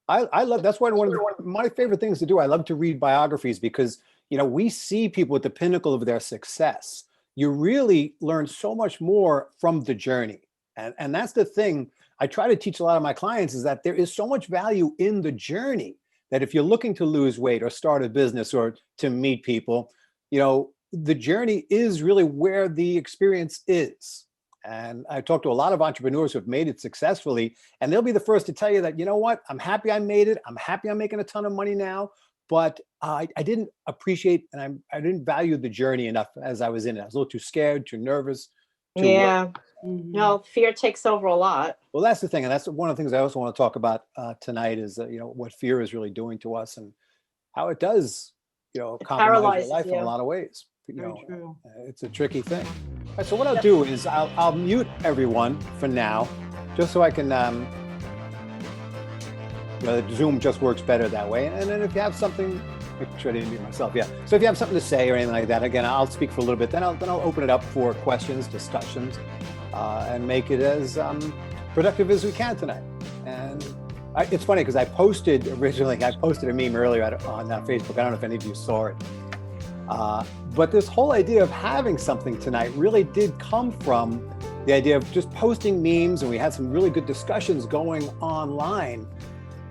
I love, that's one of my favorite things to do. I love to read biographies because, we see people at the pinnacle of their success. You really learn so much more from the journey. And that's the thing I try to teach a lot of my clients, is that there is so much value in the journey that if you're looking to lose weight or start a business or to meet people, the journey is really where the experience is. And I talked to a lot of entrepreneurs who have made it successfully, and they'll be the first to tell you that, you know what, I'm happy I made it. I'm happy I'm making a ton of money now, but I didn't appreciate and I didn't value the journey enough as I was in it. I was a little too scared, too nervous. Yeah. No, fear takes over a lot. Well, that's the thing. And that's one of the things I also want to talk about tonight is, what fear is really doing to us and how it does, compromise your life in a lot of ways. It's a tricky thing. All right, so what I'll do is I'll mute everyone for now, just so I can, Zoom just works better that way. And then if you have something, make sure I didn't mute myself. Yeah. So if you have something to say or anything like that, again, I'll speak for a little bit. Then I'll open it up for questions, discussions, and make it as productive as we can tonight. And it's funny because I posted a meme earlier on Facebook. I don't know if any of you saw it. But this whole idea of having something tonight really did come from the idea of just posting memes, and we had some really good discussions going online.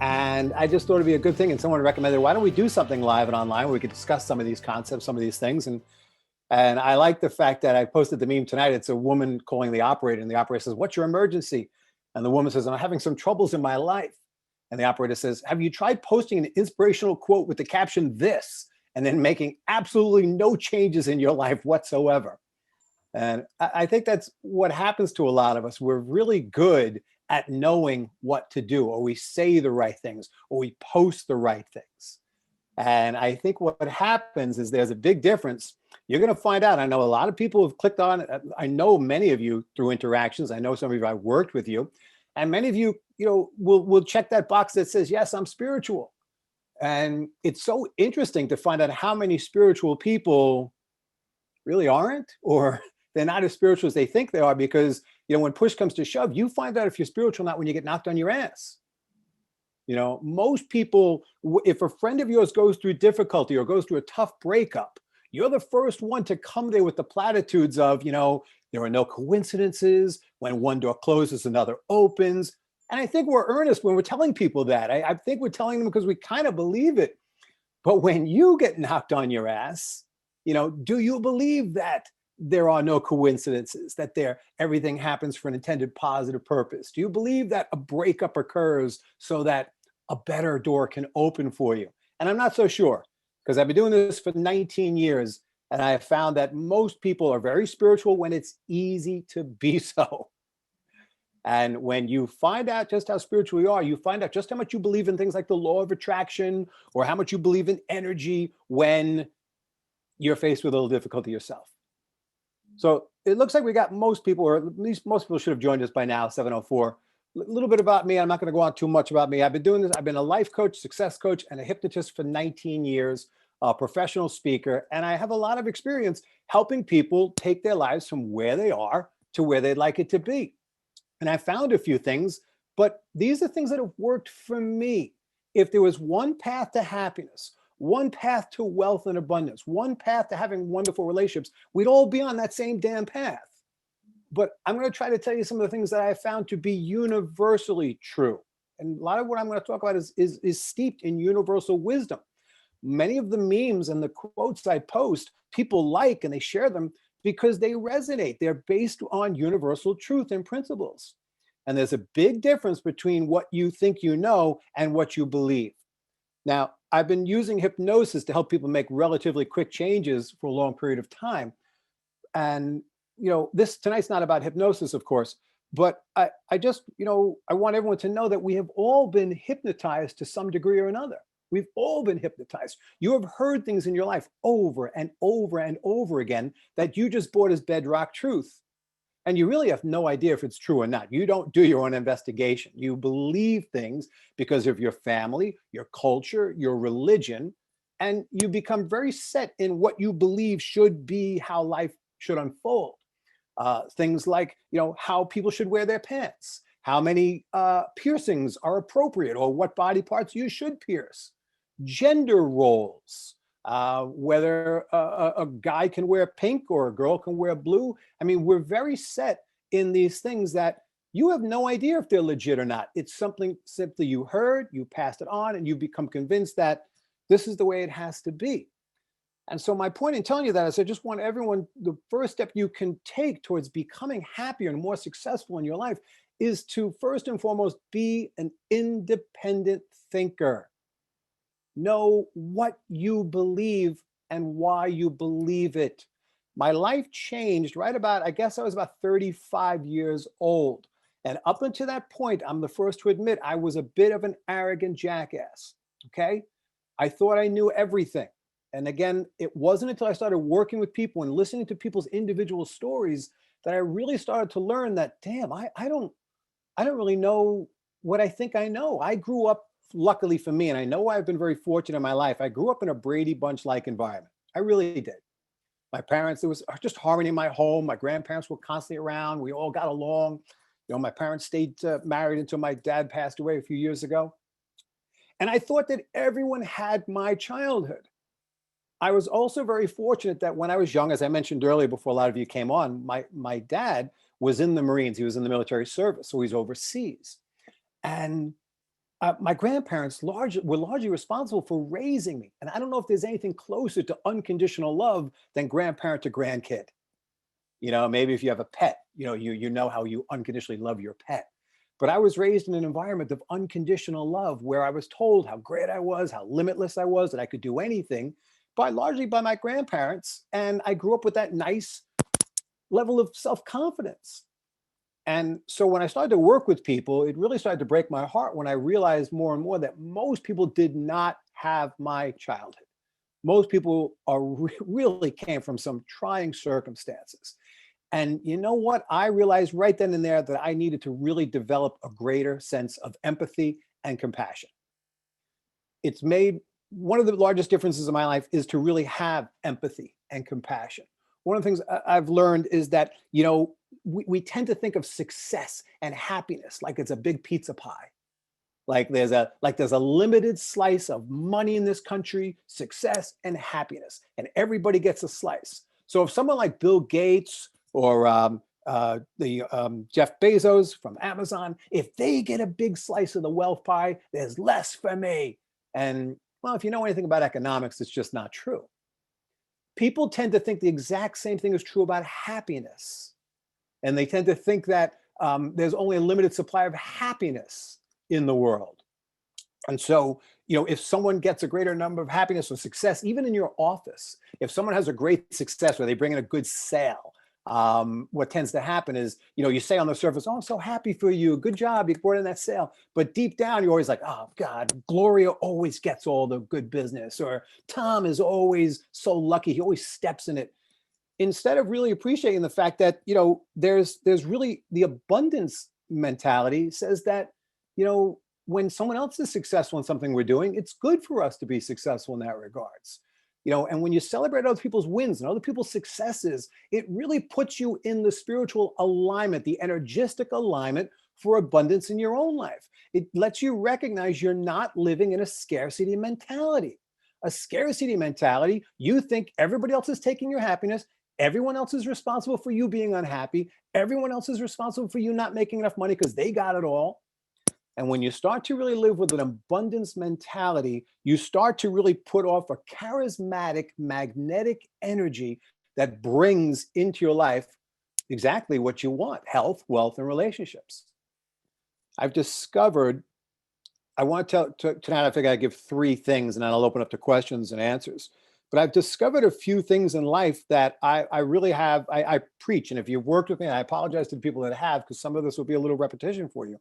And I just thought it'd be a good thing. And someone recommended, why don't we do something live and online where we could discuss some of these concepts, some of these things. And I like the fact that I posted the meme tonight. It's a woman calling the operator, and the operator says, "What's your emergency?" And the woman says, "I'm having some troubles in my life." And the operator says, "Have you tried posting an inspirational quote with the caption 'this'? And then making absolutely no changes in your life whatsoever?" And I think that's what happens to a lot of us. We're really good at knowing what to do, or we say the right things, or we post the right things. And I think what happens is there's a big difference. You're going to find out. I know a lot of people have clicked on it. I know many of you through interactions. I know some of you, I've worked with you. And many of you, will check that box that says, yes, I'm spiritual. And it's so interesting to find out how many spiritual people really aren't, or they're not as spiritual as they think they are, because, when push comes to shove, you find out if you're spiritual or not when you get knocked on your ass. Most people, if a friend of yours goes through difficulty or goes through a tough breakup, you're the first one to come there with the platitudes of, there are no coincidences. When one door closes, another opens. And I think we're earnest when we're telling people that. I think we're telling them because we kind of believe it. But when you get knocked on your ass, do you believe that there are no coincidences, that everything happens for an intended positive purpose? Do you believe that a breakup occurs so that a better door can open for you? And I'm not so sure, because I've been doing this for 19 years, and I have found that most people are very spiritual when it's easy to be so. And when you find out just how spiritual you are, you find out just how much you believe in things like the law of attraction, or how much you believe in energy when you're faced with a little difficulty yourself. So it looks like we got most people, or at least most people should have joined us by now, 7:04. A little bit about me. I'm not going to go on too much about me. I've been doing this. I've been a life coach, success coach, and a hypnotist for 19 years, a professional speaker. And I have a lot of experience helping people take their lives from where they are to where they'd like it to be. And I found a few things, but these are things that have worked for me. If there was one path to happiness, one path to wealth and abundance, one path to having wonderful relationships, we'd all be on that same damn path. But I'm going to try to tell you some of the things that I have found to be universally true. And a lot of what I'm going to talk about is steeped in universal wisdom. Many of the memes and the quotes I post, people like and they share them because they resonate. They're based on universal truth and principles. And there's a big difference between what you think you know and what you believe. Now, I've been using hypnosis to help people make relatively quick changes for a long period of time. And, this tonight's not about hypnosis, of course, but I just, I want everyone to know that we have all been hypnotized to some degree or another. We've all been hypnotized. You have heard things in your life over and over and over again that you just bought as bedrock truth. And you really have no idea if it's true or not. You don't do your own investigation. You believe things because of your family, your culture, your religion, and you become very set in what you believe should be how life should unfold. Things like, how people should wear their pants, how many piercings are appropriate or what body parts you should pierce, gender roles, whether a guy can wear pink or a girl can wear blue. I mean, we're very set in these things that you have no idea if they're legit or not. It's something simply you heard, you passed it on, and you become convinced that this is the way it has to be. And so my point in telling you that is I just want everyone, the first step you can take towards becoming happier and more successful in your life is to first and foremost be an independent thinker. Know what you believe and why you believe it. My life changed right about, I guess I was about 35 years old. And up until that point, I'm the first to admit I was a bit of an arrogant jackass. Okay. I thought I knew everything. And again, it wasn't until I started working with people and listening to people's individual stories that I really started to learn that, damn, I don't really know what I think I know. I grew up, luckily for me, and I know I've been very fortunate in my life. I grew up in a Brady Bunch-like environment. I really did. My parents, there was just harmony in my home. My grandparents were constantly around. We all got along. You know, my parents stayed married until my dad passed away a few years ago. And I thought that everyone had my childhood. I was also very fortunate that when I was young, as I mentioned earlier, before a lot of you came on, my dad was in the Marines. He was in the military service, so he's overseas. And my grandparents were largely responsible for raising me. And I don't know if there's anything closer to unconditional love than grandparent to grandkid. You know, maybe if you have a pet, you know how you unconditionally love your pet. But I was raised in an environment of unconditional love where I was told how great I was, how limitless I was, that I could do anything, largely by my grandparents. And I grew up with that nice level of self-confidence. And so when I started to work with people, it really started to break my heart when I realized more and more that most people did not have my childhood. Most people really came from some trying circumstances. And you know what? I realized right then and there that I needed to really develop a greater sense of empathy and compassion. It's made one of the largest differences in my life is to really have empathy and compassion. One of the things I've learned is that, we tend to think of success and happiness like it's a big pizza pie. Like there's a limited slice of money in this country, success and happiness, and everybody gets a slice. So if someone like Bill Gates or Jeff Bezos from Amazon, if they get a big slice of the wealth pie, there's less for me. And well, if you know anything about economics, it's just not true. People tend to think the exact same thing is true about happiness. And they tend to think that there's only a limited supply of happiness in the world. And so, if someone gets a greater number of happiness or success, even in your office, if someone has a great success where they bring in a good sale, what tends to happen is, you say on the surface, oh, I'm so happy for you. Good job. You brought in that sale. But deep down, you're always like, oh, God, Gloria always gets all the good business. Or Tom is always so lucky. He always steps in it. Instead of really appreciating the fact that, there's really the abundance mentality says that, when someone else is successful in something we're doing, it's good for us to be successful in that regards. And when you celebrate other people's wins and other people's successes, it really puts you in the spiritual alignment, the energetic alignment for abundance in your own life. It lets you recognize you're not living in a scarcity mentality. A scarcity mentality, you think everybody else is taking your happiness, everyone else is responsible for you being unhappy, everyone else is responsible for you not making enough money because they got it all. And when you start to really live with an abundance mentality, you start to really put off a charismatic, magnetic energy that brings into your life exactly what you want: health, wealth, and relationships. I've discovered, I want to tonight, I think I give 3 things and then I'll open up to questions and answers. But I've discovered a few things in life that I really have, I preach. And if you've worked with me, I apologize to the people that have, because some of this will be a little repetition for you.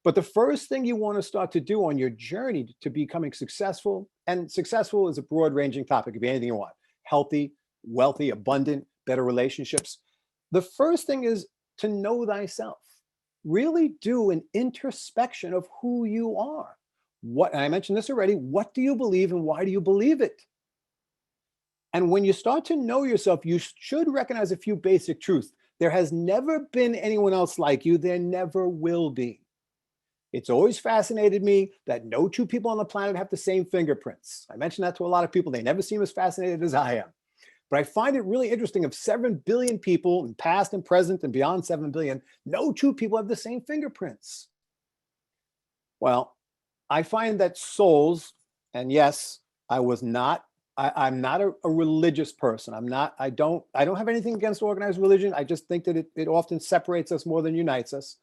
But the first thing you want to start to do on your journey to becoming successful, and successful is a broad ranging topic, it could be anything you want: healthy, wealthy, abundant, better relationships. The first thing is to know thyself. Really do an introspection of who you are. And I mentioned this already, what do you believe and why do you believe it? And when you start to know yourself, you should recognize a few basic truths. There has never been anyone else like you. There never will be. It's always fascinated me that no two people on the planet have the same fingerprints. I mention that to a lot of people. They never seem as fascinated as I am. But I find it really interesting, of 7 billion people, in past and present and beyond 7 billion, no two people have the same fingerprints. Well, I find that souls, and yes, I'm not a religious person. I don't have anything against organized religion. I just think that it often separates us more than unites us.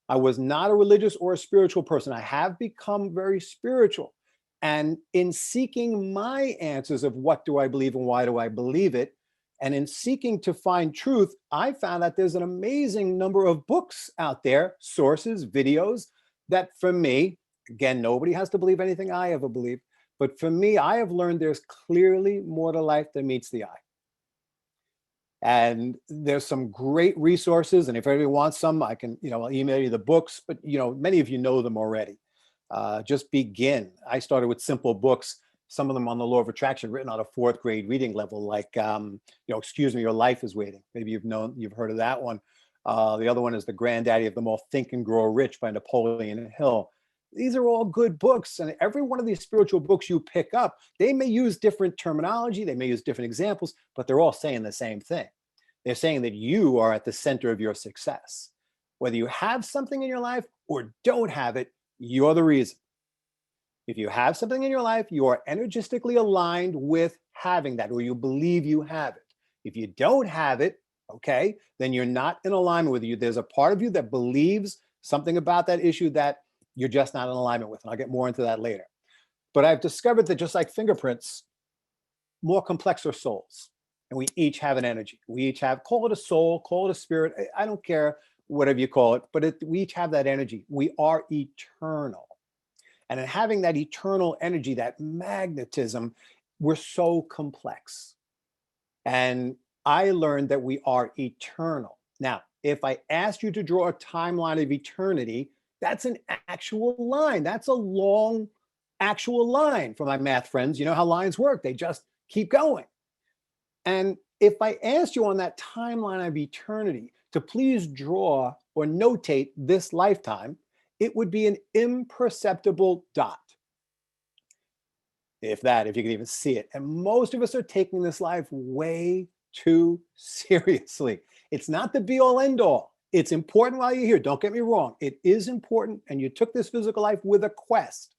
I was not a religious or a spiritual person. I have become very spiritual. And in seeking my answers of what do I believe and why do I believe it, and in seeking to find truth, I found that there's an amazing number of books out there, sources, videos, that for me, again, nobody has to believe anything I ever believe, but for me, I have learned there's clearly more to life than meets the eye. And there's some great resources. And if anybody wants some, I can, I'll email you the books, but many of you know them already. Just begin. I started with simple books, some of them on the law of attraction, written on a 4th grade reading level, like, Excuse Me, Your Life is Waiting. Maybe you've heard of that one. The other one is the granddaddy of them all, Think and Grow Rich by Napoleon Hill. These are all good books. And every one of these spiritual books you pick up, they may use different terminology, they may use different examples, but they're all saying the same thing. They're saying that you are at the center of your success. Whether you have something in your life or don't have it, you're the reason. If you have something in your life, you are energetically aligned with having that, or you believe you have it. If you don't have it, okay, then you're not in alignment with you. There's a part of you that believes something about that issue that you're just not in alignment with. And I'll get more into that later. But I've discovered that just like fingerprints, more complex are souls. And we each have an energy. We each have, call it a soul, call it a spirit. I don't care, whatever you call it, but we each have that energy. We are eternal. And in having that eternal energy, that magnetism, we're so complex. And I learned that we are eternal. Now, if I asked you to draw a timeline of eternity, that's an actual line. That's a long actual line. For my math friends, you know how lines work. They just keep going. And if I asked you on that timeline of eternity to please draw or notate this lifetime, it would be an imperceptible dot. If you can even see it. And most of us are taking this life way too seriously. It's not the be all end all. It's important while you're here. Don't get me wrong. It is important. And you took this physical life with a quest.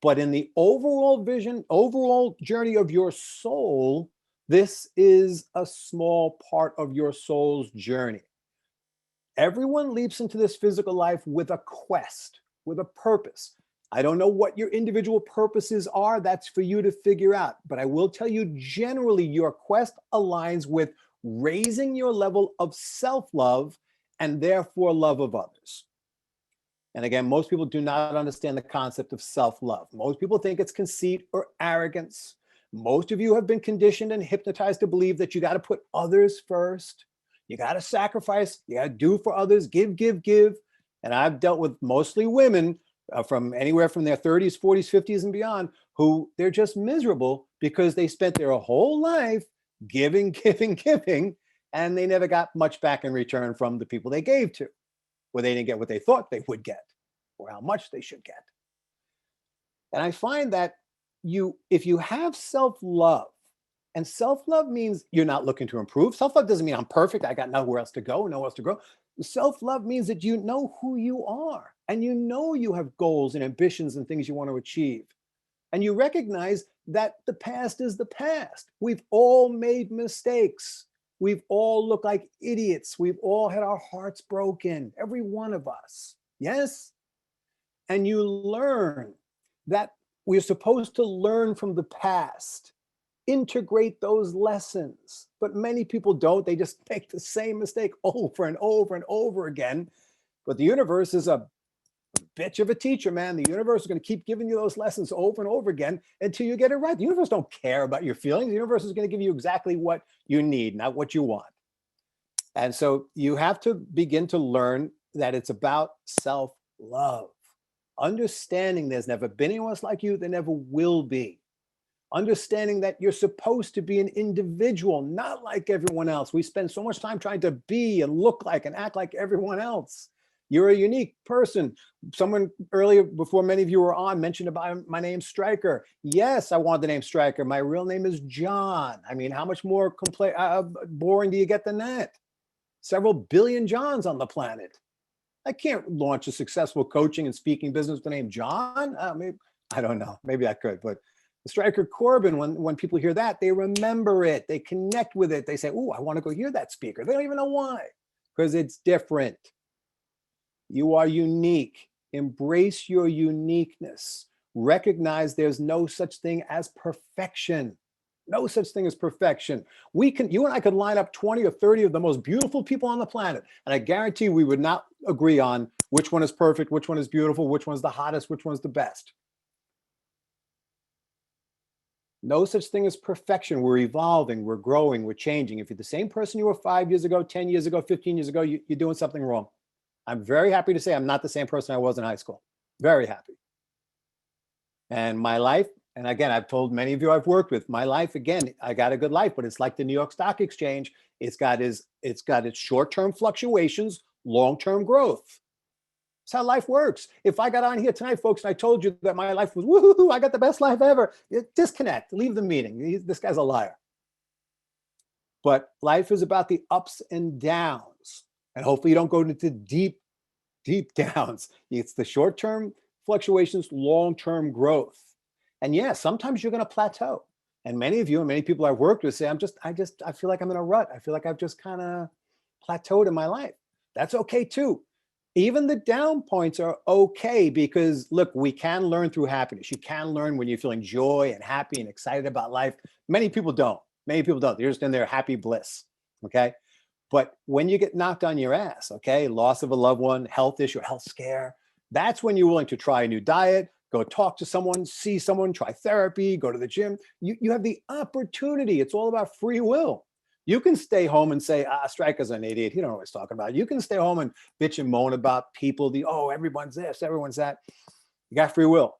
But in the overall vision, overall journey of your soul, this is a small part of your soul's journey. Everyone leaps into this physical life with a quest, with a purpose. I don't know what your individual purposes are. That's for you to figure out. But I will tell you, generally, your quest aligns with raising your level of self-love and therefore love of others. And again, most people do not understand the concept of self-love. Most people think it's conceit or arrogance. Most of you have been conditioned and hypnotized to believe that you got to put others first. You got to sacrifice. You got to do for others, give, give, give. And I've dealt with mostly women from anywhere from their 30s, 40s, 50s and beyond, who they're just miserable because they spent their whole life giving, giving, giving, and they never got much back in return from the people they gave to, or they didn't get what they thought they would get, or how much they should get. And I find that if you have self-love, and self-love means you're not looking to improve. Self-love doesn't mean I'm perfect. I got nowhere else to go, nowhere else to grow. Self-love means that you know who you are, and you know you have goals and ambitions and things you want to achieve. And you recognize that the past is the past. We've all made mistakes. We've all looked like idiots. We've all had our hearts broken, every one of us. Yes? And you learn that we're supposed to learn from the past, integrate those lessons. But many people don't. They just make the same mistake over and over and over again. But the universe is a bitch of a teacher, man. The universe is going to keep giving you those lessons over and over again until you get it right. The universe don't care about your feelings. The universe is going to give you exactly what you need, not what you want. And so you have to begin to learn that it's about self-love. Understanding there's never been anyone else like you, there never will be. Understanding that you're supposed to be an individual, not like everyone else. We spend so much time trying to be and look like and act like everyone else. You're a unique person. Someone earlier, before many of you were on, mentioned about my name, Stryker. Yes, I want the name Stryker. My real name is John. I mean, how much more boring do you get than that? Several billion Johns on the planet. I can't launch a successful coaching and speaking business with the name John. Maybe, I don't know. Maybe I could, but the Stryker Corbin, when people hear that, they remember it. They connect with it. They say, "Oh, I want to go hear that speaker." They don't even know why, because it's different. You are unique. Embrace your uniqueness. Recognize there's no such thing as perfection. No such thing as perfection. You and I could line up 20 or 30 of the most beautiful people on the planet, and I guarantee we would not agree on which one is perfect, which one is beautiful, which one's the hottest, which one's the best. No such thing as perfection. We're evolving, we're growing, we're changing. If you're the same person you were 5 years ago, 10 years ago, 15 years ago, you're doing something wrong. I'm very happy to say I'm not the same person I was in high school. Very happy. And my life, and again, I've told many of you I've worked with, my life, again, I got a good life, but it's like the New York Stock Exchange. It's got its short-term fluctuations, long-term growth. That's how life works. If I got on here tonight, folks, and I told you that my life was, woohoo, I got the best life ever, disconnect, leave the meeting. This guy's a liar. But life is about the ups and downs. And hopefully you don't go into deep, deep downs. It's the short-term fluctuations, long-term growth. And yeah, sometimes you're going to plateau. And many of you and many people I've worked with say, I feel like I'm in a rut. I feel like I've just kind of plateaued in my life. That's okay too. Even the down points are okay, because look, we can learn through happiness. You can learn when you're feeling joy and happy and excited about life. Many people don't. Many people don't. They're just in their happy bliss. Okay. But when you get knocked on your ass, okay, loss of a loved one, health issue, health scare, that's when you're willing to try a new diet, go talk to someone, see someone, try therapy, go to the gym. You have the opportunity. It's all about free will. You can stay home and say, Stryker's an idiot. He don't know what he's talking about. You can stay home and bitch and moan about people. Everyone's this, everyone's that. You got free will.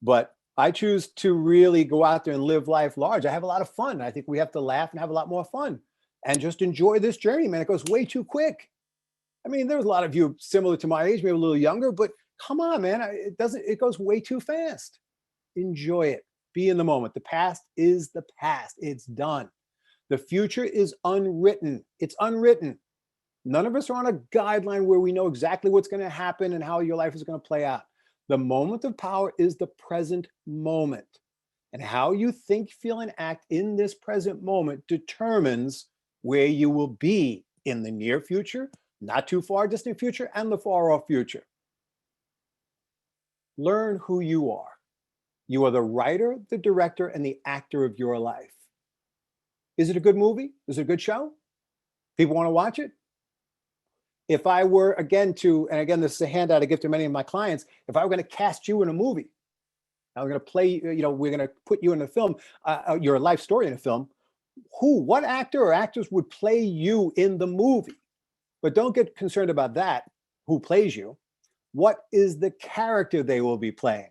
But I choose to really go out there and live life large. I have a lot of fun. I think we have to laugh and have a lot more fun and just enjoy this journey, man. It goes way too quick. I mean, there's a lot of you similar to my age, maybe a little younger, but come on, man. It goes way too fast. Enjoy it. Be in the moment. The past is the past. It's done. The future is unwritten. It's unwritten. None of us are on a guideline where we know exactly what's going to happen and how your life is going to play out. The moment of power is the present moment. And how you think, feel, and act in this present moment determines where you will be in the near future, not too far distant future, and the far off future. Learn who you are. You are the writer, the director, and the actor of your life. Is it a good movie? Is it a good show? People want to watch it? If I were, again, and again, this is a handout I give to many of my clients, if I were going to cast you in a movie, I'm going to play, we're going to put you in a film, your life story in a film, what actor or actors would play you in the movie? But don't get concerned about that, who plays you. What is the character they will be playing?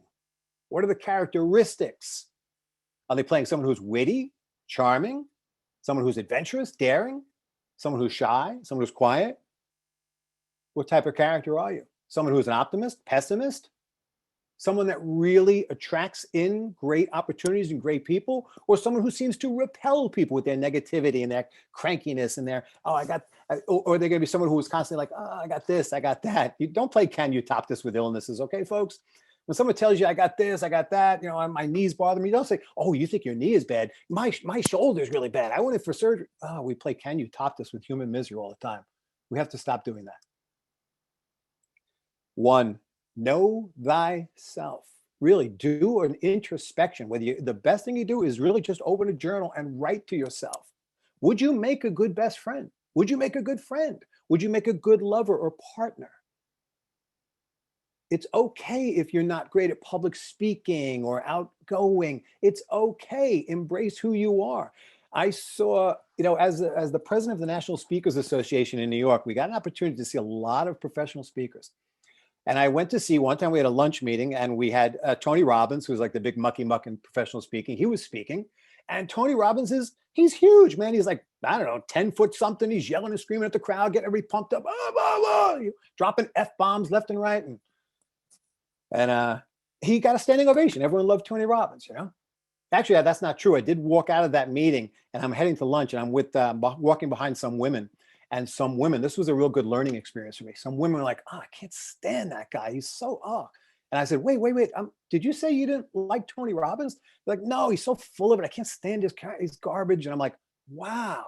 What are the characteristics? Are they playing someone who's witty, charming, someone who's adventurous, daring, someone who's shy, someone who's quiet? What type of character are you? Someone who's an optimist, pessimist? Someone that really attracts in great opportunities and great people, or someone who seems to repel people with their negativity and their crankiness and their, or they're going to be someone who is constantly like, I got this, I got that. You don't play can you top this with illnesses, okay, folks? When someone tells you, I got this, I got that, my knees bother me, don't say, oh, you think your knee is bad? My shoulder is really bad. I went in for surgery. Oh, we play can you top this with human misery all the time. We have to stop doing that. 1, know thyself. Really do an introspection. The best thing you do is really just open a journal and write to yourself. Would you make a good best friend? Would you make a good friend? Would you make a good lover or partner? It's okay if you're not great at public speaking or outgoing. It's okay. Embrace who you are. I saw, as the president of the National Speakers Association in New York, we got an opportunity to see a lot of professional speakers. And I went to see, one time we had a lunch meeting and we had Tony Robbins, who's like the big mucky muck in professional speaking. He was speaking. And Tony Robbins he's huge, man. He's like, I don't know, 10 foot something. He's yelling and screaming at the crowd, getting everybody pumped up, dropping F-bombs left and right. And he got a standing ovation. Everyone loved Tony Robbins, you know? Actually, that's not true. I did walk out of that meeting and I'm heading to lunch and I'm with walking behind some women. And some women, this was a real good learning experience for me. Some women were like, oh, I can't stand that guy. He's so, oh. And I said, wait. Did you say you didn't like Tony Robbins? They're like, no, he's so full of it. I can't stand his he's garbage. And I'm like, wow.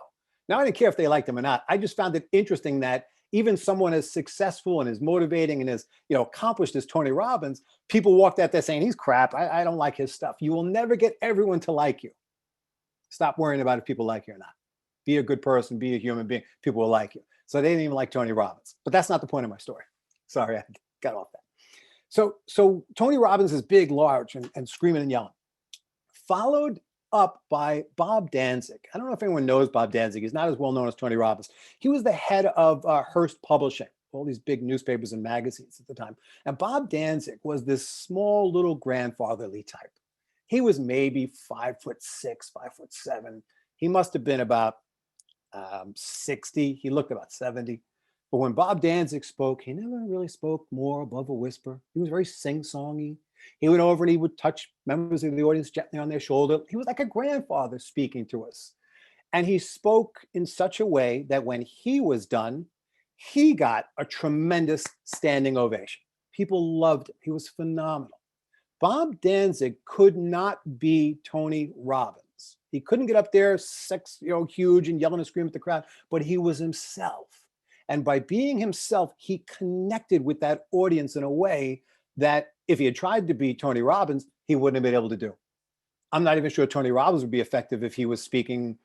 Now, I didn't care if they liked him or not. I just found it interesting that even someone as successful and as motivating and as, accomplished as Tony Robbins, people walked out there saying, he's crap. I don't like his stuff. You will never get everyone to like you. Stop worrying about if people like you or not. Be a good person, be a human being. People will like you. So they didn't even like Tony Robbins. But that's not the point of my story. Sorry, I got off that. So Tony Robbins is big, large, and screaming and yelling. Followed up by Bob Danzig. I don't know if anyone knows Bob Danzig. He's not as well known as Tony Robbins. He was the head of Hearst Publishing, all these big newspapers and magazines at the time. And Bob Danzig was this small little grandfatherly type. He was maybe 5'6", 5'7". He must have been about 60. He looked about 70. But when Bob Danzig spoke, he never really spoke more above a whisper. He was very sing-songy. He went over and he would touch members of the audience gently on their shoulder. He was like a grandfather speaking to us. And he spoke in such a way that when he was done, he got a tremendous standing ovation. People loved him. He was phenomenal. Bob Danzig could not be Tony Robbins. He couldn't get up there, huge and yelling and screaming at the crowd, but he was himself. And by being himself, he connected with that audience in a way that if he had tried to be Tony Robbins, he wouldn't have been able to do. I'm not even sure Tony Robbins would be effective if he was speaking,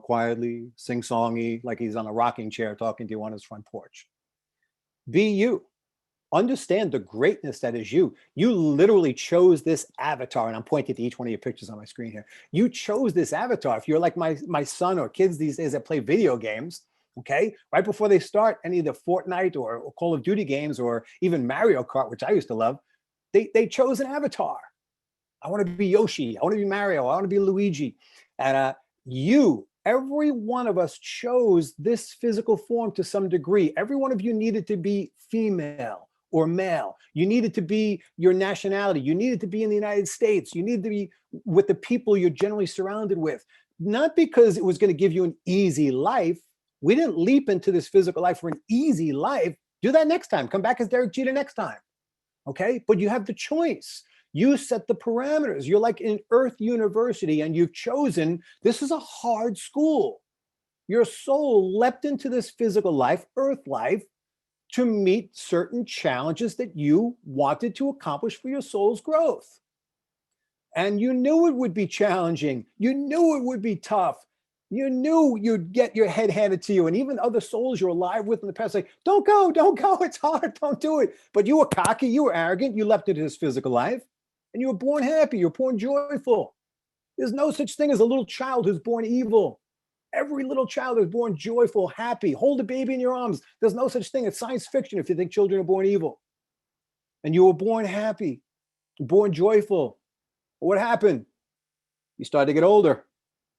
quietly, sing-songy, like he's on a rocking chair talking to you on his front porch. Be you. Understand the greatness that is you. You literally chose this avatar, and I'm pointing to each one of your pictures on my screen here. You chose this avatar. If you're like my son or kids these days that play video games, okay, right before they start any of the Fortnite or Call of Duty games or even Mario Kart, which I used to love, they chose an avatar. I want to be Yoshi. I want to be Mario. I want to be Luigi. And every one of us chose this physical form to some degree. Every one of you needed to be female or male. You needed to be your nationality. You needed to be in the United States. You needed to be with the people you're generally surrounded with. Not because it was going to give you an easy life. We didn't leap into this physical life for an easy life. Do that next time. Come back as Derek Jeter next time. Okay? But you have the choice. You set the parameters. You're like in Earth University and you've chosen, this is a hard school. Your soul leapt into this physical life, Earth life, to meet certain challenges that you wanted to accomplish for your soul's growth. And you knew it would be challenging. You knew it would be tough. You knew you'd get your head handed to you. And even other souls you're alive with in the past, like, don't go, it's hard, don't do it. But you were cocky, you were arrogant, you leapt into this physical life, and you were born happy, you're born joyful. There's no such thing as a little child who's born evil. Every little child is born joyful, happy. Hold a baby in your arms. There's no such thing. It's science fiction if you think children are born evil. And you were born happy, born joyful. What happened? You started to get older.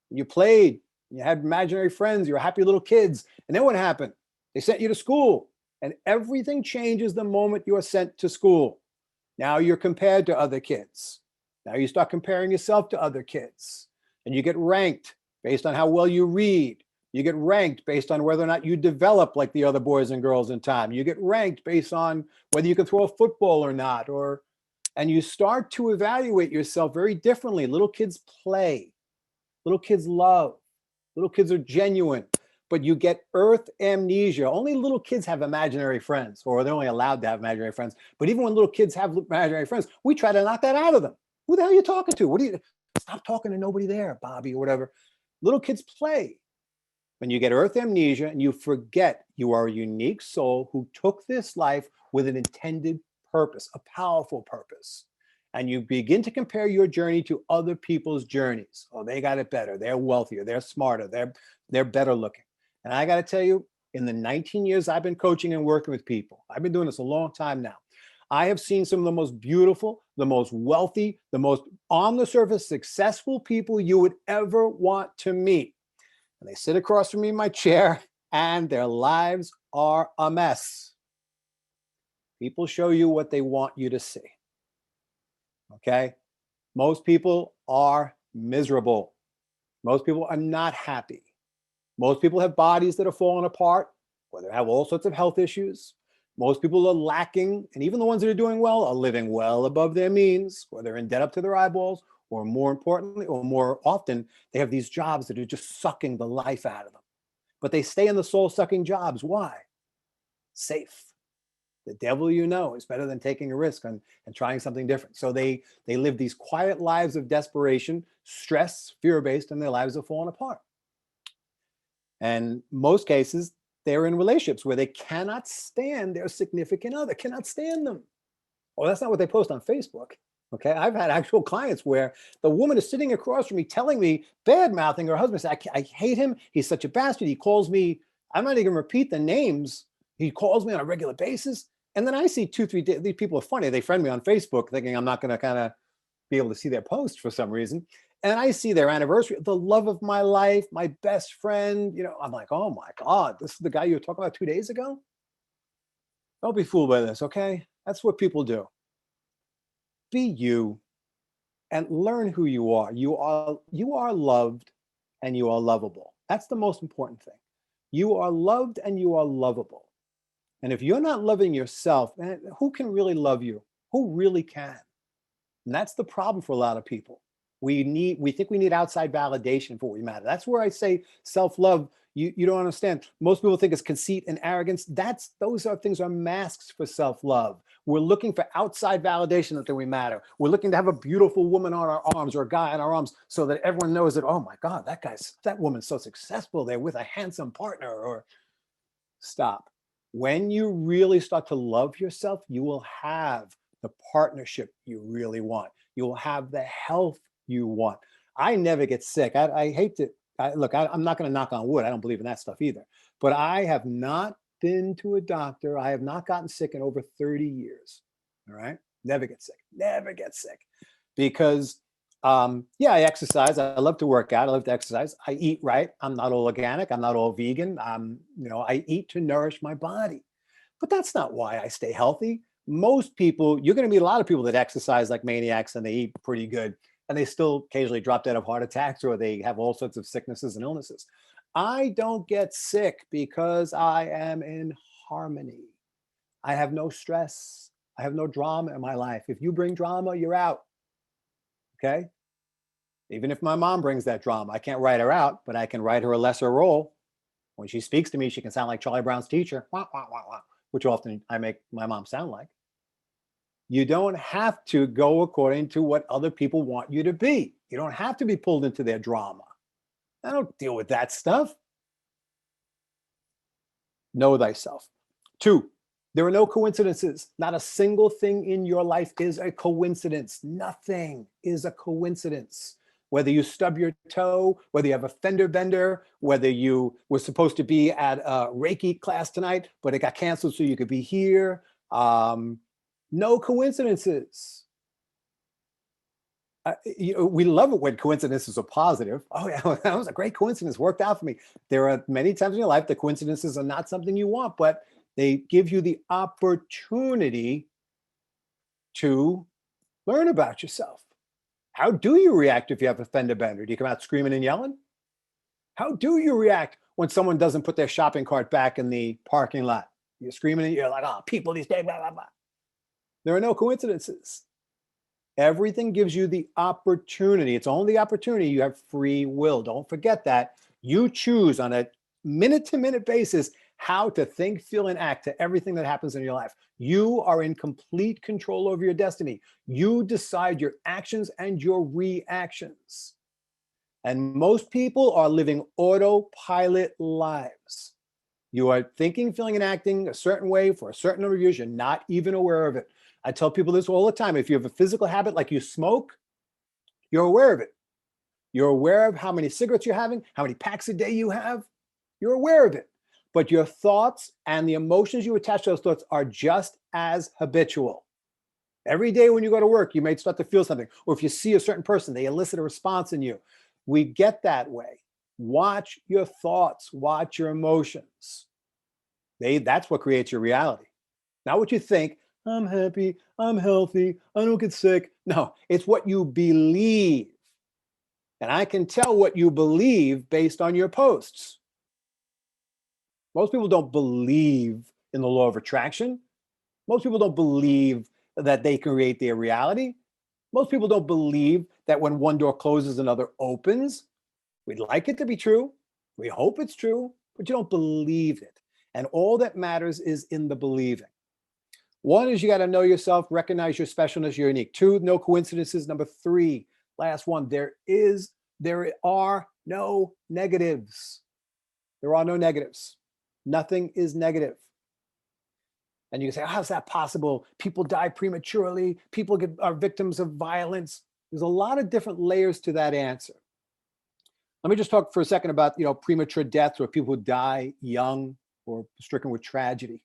You played. You had imaginary friends. You were happy little kids. And then what happened? They sent you to school. And everything changes the moment you are sent to school. Now you're compared to other kids. Now you start comparing yourself to other kids. And you get ranked based on how well you read. You get ranked based on whether or not you develop like the other boys and girls in time. You get ranked based on whether you can throw a football or not. And you start to evaluate yourself very differently. Little kids play. Little kids love. Little kids are genuine. But you get earth amnesia. Only little kids have imaginary friends, or they're only allowed to have imaginary friends. But even when little kids have imaginary friends, we try to knock that out of them. Who the hell are you talking to? Stop talking to nobody there, Bobby, or whatever. Little kids play. When you get earth amnesia and you forget you are a unique soul who took this life with an intended purpose, a powerful purpose. And you begin to compare your journey to other people's journeys. Oh, they got it better. They're wealthier. They're smarter. They're better looking. And I got to tell you, in the 19 years I've been coaching and working with people, I've been doing this a long time now. I have seen some of the most beautiful, the most wealthy, the most on the surface successful people you would ever want to meet. And they sit across from me in my chair and their lives are a mess. People show you what they want you to see. Okay? Most people are miserable. Most people are not happy. Most people have bodies that are falling apart, or they have all sorts of health issues. Most people are lacking, and even the ones that are doing well are living well above their means, or they're in debt up to their eyeballs, or more importantly, or more often, they have these jobs that are just sucking the life out of them. But they stay in the soul-sucking jobs. Why? Safe. The devil you know is better than taking a risk and trying something different. So they live these quiet lives of desperation, stress, fear-based, and their lives are falling apart. And most cases, they're in relationships where they cannot stand their significant other, cannot stand them. Oh, that's not what they post on Facebook. Okay, I've had actual clients where the woman is sitting across from me telling me, bad-mouthing her husband, I hate him. He's such a bastard. He calls me, I'm not even gonna repeat the names. He calls me on a regular basis. And then I see 2-3 days, these people are funny. They friend me on Facebook thinking I'm not going to kind of be able to see their post for some reason. And I see their anniversary, the love of my life, my best friend. You know, I'm like, oh my God, this is the guy you were talking about 2 days ago? Don't be fooled by this, okay? That's what people do. Be you and learn who you are. You are loved and you are lovable. That's the most important thing. You are loved and you are lovable. And if you're not loving yourself, man, who can really love you? Who really can? And that's the problem for a lot of people. We think we need outside validation for what we matter. That's where I say self-love. You don't understand. Most people think it's conceit and arrogance. Those things are masks for self-love. We're looking for outside validation that we matter. We're looking to have a beautiful woman on our arms or a guy on our arms so that everyone knows that, oh my God, that woman's so successful. They're with a handsome partner. Or stop. When you really start to love yourself, you will have the partnership you really want. You will have the health you want. I never get sick. I hate to, look, I'm not going to knock on wood. I don't believe in that stuff either. But I have not been to a doctor. I have not gotten sick in over 30 years. All right? Never get sick. Never get sick. Because yeah, I exercise. I love to work out. I love to exercise. I eat right. I'm not all organic. I'm not all vegan. I eat to nourish my body. But that's not why I stay healthy. Most people, you're going to meet a lot of people that exercise like maniacs and they eat pretty good and they still occasionally drop dead of heart attacks or they have all sorts of sicknesses and illnesses. I don't get sick because I am in harmony. I have no stress. I have no drama in my life. If you bring drama, you're out. Okay. Even if my mom brings that drama, I can't write her out, but I can write her a lesser role. When she speaks to me, she can sound like Charlie Brown's teacher, wah, wah, wah, wah, which often I make my mom sound like. You don't have to go according to what other people want you to be. You don't have to be pulled into their drama. I don't deal with that stuff. Know thyself. 2, there are no coincidences. Not a single thing in your life is a coincidence. Nothing is a coincidence. Whether you stub your toe, whether you have a fender bender, whether you were supposed to be at a Reiki class tonight, but it got canceled so you could be here. No coincidences. We love it when coincidences are positive. Oh yeah, that was a great coincidence, worked out for me. There are many times in your life that coincidences are not something you want, but they give you the opportunity to learn about yourself. How do you react if you have a fender bender? Do you come out screaming and yelling? How do you react when someone doesn't put their shopping cart back in the parking lot? You're screaming and you're like, oh, people these days, blah, blah, blah. There are no coincidences. Everything gives you the opportunity. It's only the opportunity. You have free will. Don't forget that. You choose on a minute-to-minute basis how to think, feel, and act to everything that happens in your life. You are in complete control over your destiny. You decide your actions and your reactions. And most people are living autopilot lives. You are thinking, feeling, and acting a certain way for a certain number of years. You're not even aware of it. I tell people this all the time. If you have a physical habit like you smoke, you're aware of it. You're aware of how many cigarettes you're having, how many packs a day you have. You're aware of it. but your thoughts and the emotions you attach to those thoughts are just as habitual. Every day when you go to work, you may start to feel something, or if you see a certain person, they elicit a response in you. We get that way. Watch your thoughts, watch your emotions. That's what creates your reality. Not what you think. I'm happy, I'm healthy, I don't get sick. No, it's what you believe. And I can tell what you believe based on your posts. Most people don't believe in the law of attraction. Most people don't believe that they create their reality. Most people don't believe that when one door closes, another opens. We'd like it to be true. We hope it's true, but you don't believe it. And all that matters is in the believing. One is you got to know yourself, recognize your specialness, you're unique. Two, no coincidences. Number three, last one, there are no negatives. There are no negatives. Nothing is negative. And you can say, how's that possible? People die prematurely. People are victims of violence. There's a lot of different layers to that answer. Let me just talk for a second about, premature deaths or people who die young or stricken with tragedy.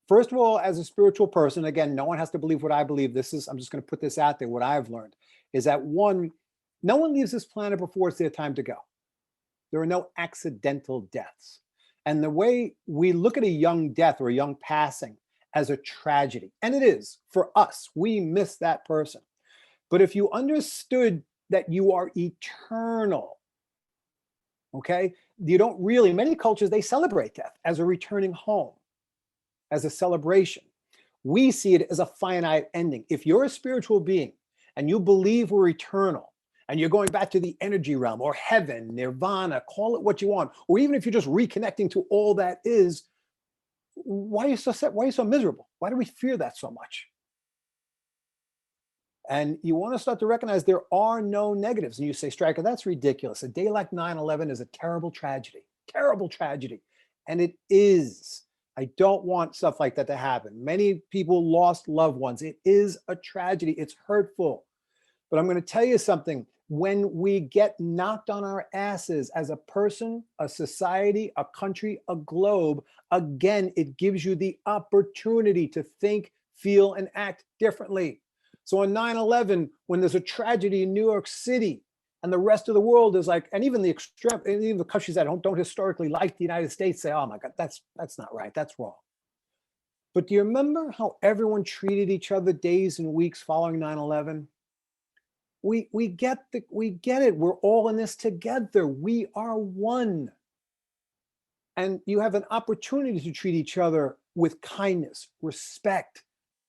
First of all, as a spiritual person, again, no one has to believe what I believe. I'm just going to put this out there. What I've learned is that one, no one leaves this planet before it's their time to go. There are no accidental deaths. And the way we look at a young death or a young passing as a tragedy, and it is for us, we miss that person. But if you understood that you are eternal, okay, you don't really, many cultures, they celebrate death as a returning home, as a celebration. We see it as a finite ending. If you're a spiritual being and you believe we're eternal, and you're going back to the energy realm or heaven, nirvana, call it what you want, or even if you're just reconnecting to all that is, why are you so sad? Why are you so miserable? Why do we fear that so much? And you want to start to recognize there are no negatives. And you say, Stryker, that's ridiculous. A day like 9/11 is a terrible tragedy, terrible tragedy. And it is. I don't want stuff like that to happen. Many people lost loved ones. It is a tragedy. It's hurtful. But I'm going to tell you something. When we get knocked on our asses as a person, a society, a country, a globe, again, it gives you the opportunity to think, feel, and act differently. So on 9/11, when there's a tragedy in New York City and the rest of the world is like, and even the countries that don't historically like the United States say, oh my God, that's not right, that's wrong. But do you remember how everyone treated each other days and weeks following 9/11? We get it. We're all in this together. We are one. And you have an opportunity to treat each other with kindness, respect,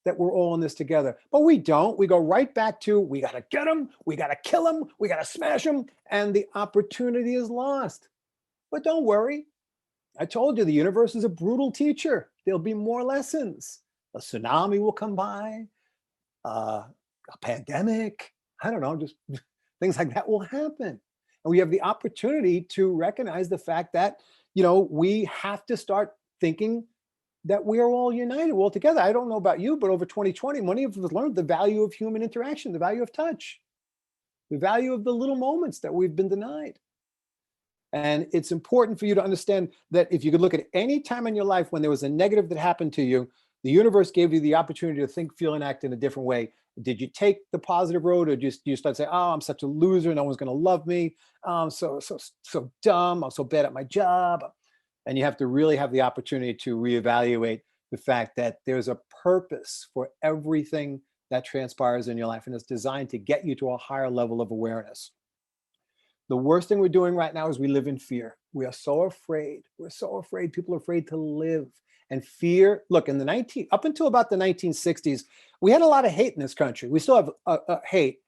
that we're all in this together. But we don't. We go right back to, we got to get them, we got to kill them, we got to smash them, and the opportunity is lost. But don't worry. I told you the universe is a brutal teacher. There'll be more lessons. A tsunami will come by, a pandemic, I don't know, just things like that will happen. And we have the opportunity to recognize the fact that, we have to start thinking that we are all united, all together. I don't know about you, but over 2020, many of us learned the value of human interaction, the value of touch, the value of the little moments that we've been denied. And it's important for you to understand that if you could look at any time in your life when there was a negative that happened to you, the universe gave you the opportunity to think, feel, and act in a different way. Did you take the positive road, or just you start saying, oh, I'm such a loser, no one's going to love me, I'm so dumb, I'm so bad at my job? And you have to really have the opportunity to reevaluate the fact that there's a purpose for everything that transpires in your life, and it's designed to get you to a higher level of awareness. The worst thing we're doing right now is we live in fear. We are so afraid. We're so afraid. People are afraid to live. And fear, look, up until about the 1960s, we had a lot of hate in this country. We still have hate,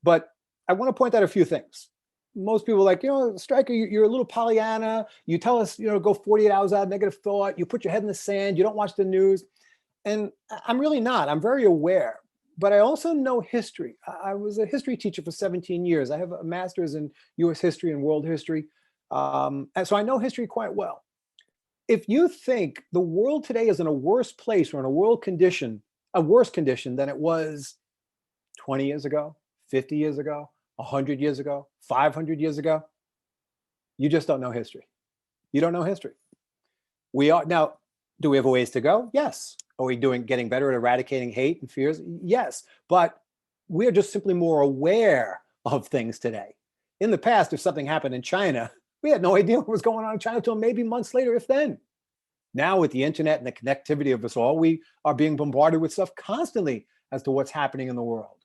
but I want to point out a few things. Most people are like, Stryker, you're a little Pollyanna. You tell us, go 48 hours out of negative thought. You put your head in the sand. You don't watch the news. And I'm really not. I'm very aware. But I also know history. I was a history teacher for 17 years. I have a master's in U.S. history and world history. And so I know history quite well. If you think the world today is in a worse place or in a worse condition than it was 20 years ago, 50 years ago, 100 years ago, 500 years ago, you just don't know history. You don't know history. We are now, do we have a ways to go? Yes. Are we getting better at eradicating hate and fears? Yes. But we are just simply more aware of things today. In the past, if something happened in China, we had no idea what was going on in China until maybe months later, if then. Now with the internet and the connectivity of us all, we are being bombarded with stuff constantly as to what's happening in the world.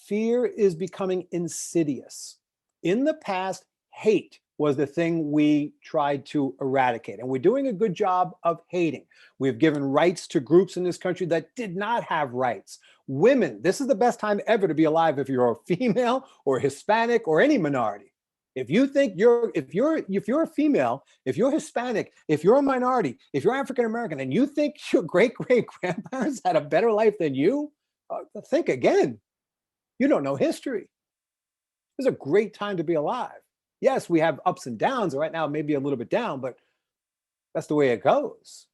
Fear is becoming insidious. In the past, hate was the thing we tried to eradicate. And we're doing a good job of hating. We've given rights to groups in this country that did not have rights. Women, this is the best time ever to be alive if you're a female or Hispanic or any minority. If you think if you're a female, if you're Hispanic, if you're a minority, if you're African American, and you think your great grandparents had a better life than you, think again. You don't know history. It's a great time to be alive. Yes, we have ups and downs. Right now, maybe a little bit down, but that's the way it goes.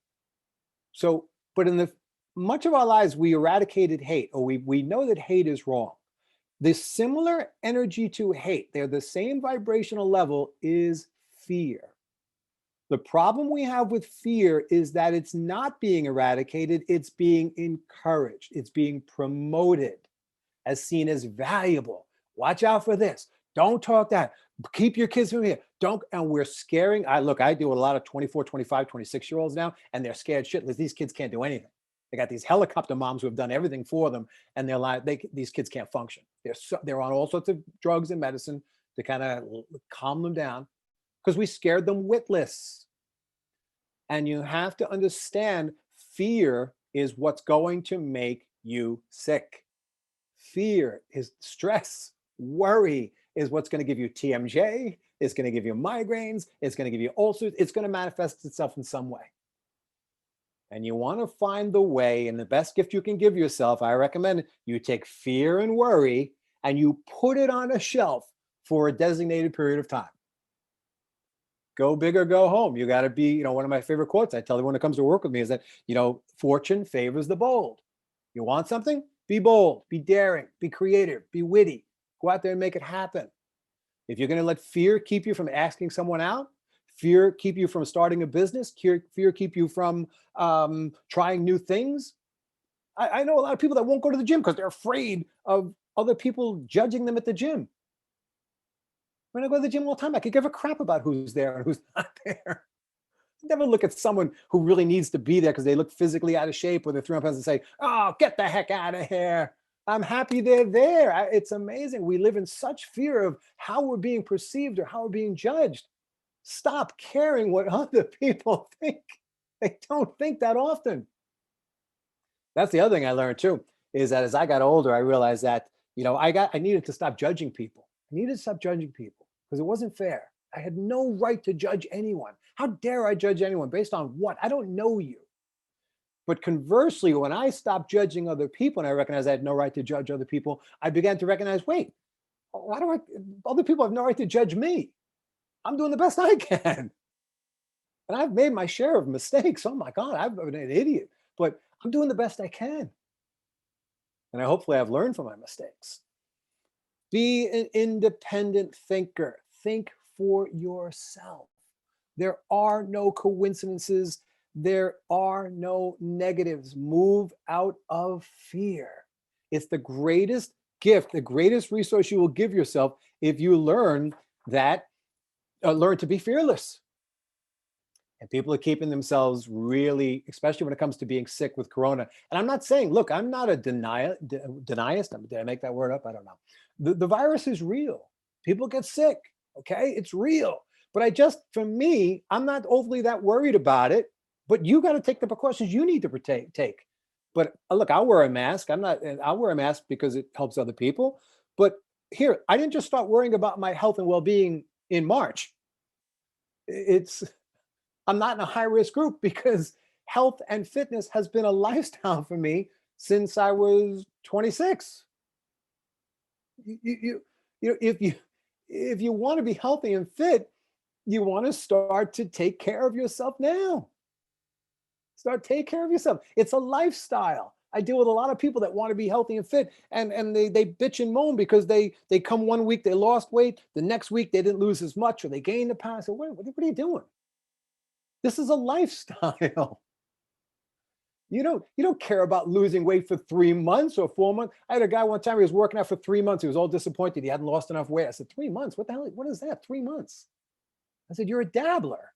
So, but in much of our lives, we eradicated hate, or we know that hate is wrong. The similar energy to hate, they're the same vibrational level, is fear. The problem we have with fear is that it's not being eradicated, it's being encouraged, it's being promoted as seen as valuable. Watch out for this. Don't talk that. Keep your kids from here. And we're scaring. I deal with a lot of 24, 25, 26-year-olds now, and they're scared shitless. These kids can't do anything. They got these helicopter moms who have done everything for them, and they're like, these kids can't function. They're on all sorts of drugs and medicine to kind of calm them down because we scared them witless. And you have to understand, fear is what's going to make you sick. Fear is stress. Worry is what's going to give you TMJ. It's going to give you migraines. It's going to give you ulcers. It's going to manifest itself in some way. And you want to find the way, and the best gift you can give yourself, I recommend you take fear and worry and you put it on a shelf for a designated period of time. Go big or go home. You got to be, one of my favorite quotes I tell everyone that comes to work with me is that, fortune favors the bold. You want something? Be bold, be daring, be creative, be witty. Go out there and make it happen. If you're going to let fear keep you from asking someone out, fear keep you from starting a business, fear keep you from trying new things. I know a lot of people that won't go to the gym because they're afraid of other people judging them at the gym. When I go to the gym all the time, I could give a crap about who's there and who's not there. Never look at someone who really needs to be there because they look physically out of shape or they're 300 pounds and say, oh, get the heck out of here. I'm happy they're there. It's amazing. We live in such fear of how we're being perceived or how we're being judged. Stop caring what other people think. They don't think that often. That's the other thing I learned too, is that as I got older, I realized that, I needed to stop judging people. I needed to stop judging people because it wasn't fair. I had no right to judge anyone. How dare I judge anyone based on what? I don't know you. But conversely, when I stopped judging other people and I recognized I had no right to judge other people, I began to recognize, wait, other people have no right to judge me. I'm doing the best I can. And I've made my share of mistakes. Oh my God, I've been an idiot, but I'm doing the best I can. And hopefully I've learned from my mistakes. Be an independent thinker. Think for yourself. There are no coincidences. There are no negatives. Move out of fear. It's the greatest gift, the greatest resource you will give yourself if you learn to be fearless. And people are keeping themselves really, especially when it comes to being sick with corona. And I'm not saying, look, I'm not a denialist. Did I make that word up? I don't know. The virus is real. People get sick. Okay, it's real. But for me, I'm not overly that worried about it. But you got to take the precautions you need to take. But look, I'll wear a mask. I'll wear a mask because it helps other people. But here, I didn't just start worrying about my health and well-being in March. I'm not in a high-risk group because health and fitness has been a lifestyle for me since I was 26. If you want to be healthy and fit, you want to start to take care of yourself now. Start take care of yourself. It's a lifestyle. I deal with a lot of people that want to be healthy and fit, and they bitch and moan because they come 1 week, they lost weight. The next week, they didn't lose as much or they gained the pound. So what are you doing? This is a lifestyle. You don't care about losing weight for 3 months or 4 months. I had a guy one time, he was working out for 3 months. He was all disappointed. He hadn't lost enough weight. I said, 3 months? What the hell? What is that? 3 months? I said, you're a dabbler.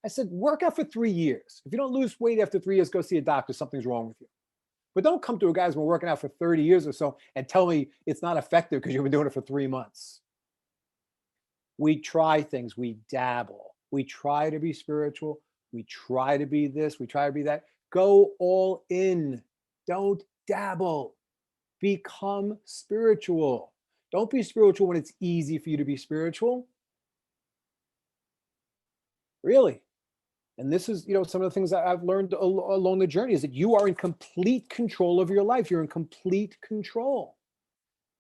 I said, work out for 3 years. If you don't lose weight after 3 years, go see a doctor. Something's wrong with you. But don't come to a guy who's been working out for 30 years or so and tell me it's not effective because you've been doing it for 3 months. We try things. We dabble. We try to be spiritual. We try to be this. We try to be that. Go all in. Don't dabble. Become spiritual. Don't be spiritual when it's easy for you to be spiritual. Really. And this is, some of the things that I've learned along the journey is that you are in complete control of your life. You're in complete control.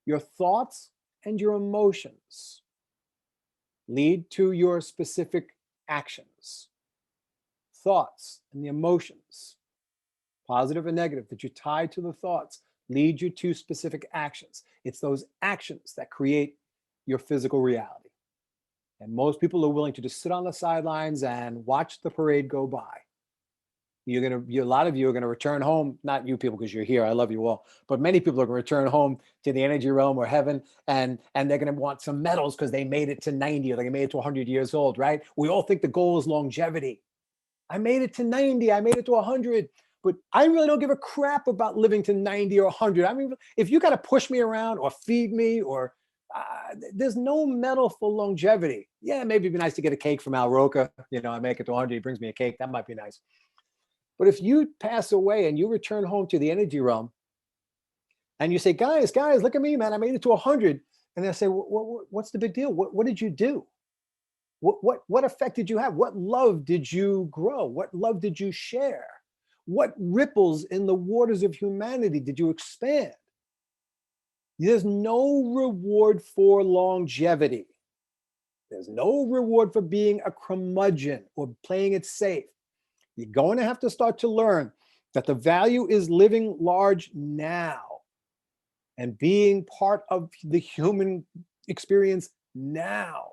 Your thoughts and your emotions lead to your specific actions. Thoughts and the emotions, positive and negative, that you tie to the thoughts, lead you to specific actions. It's those actions that create your physical reality. And most people are willing to just sit on the sidelines and watch the parade go by. A lot of you are going to return home, not you people because you're here, I love you all, but many people are going to return home to the energy realm or heaven, and they're going to want some medals because they made it to 90 or they made it to 100 years old, right? We all think the goal is longevity. I made it to 90, I made it to 100, but I really don't give a crap about living to 90 or 100. I mean, if you got to push me around or feed me or there's no medal for longevity. Yeah, maybe it'd be nice to get a cake from Al Roca. I make it to 100, he brings me a cake. That might be nice. But if you pass away and you return home to the energy realm and you say, guys, look at me, man, I made it to 100. And they say, what's the big deal? What did you do? What effect did you have? What love did you grow? What love did you share? What ripples in the waters of humanity did you expand? There's no reward for longevity. There's no reward for being a curmudgeon or playing it safe. You're going to have to start to learn that the value is living large now and being part of the human experience now.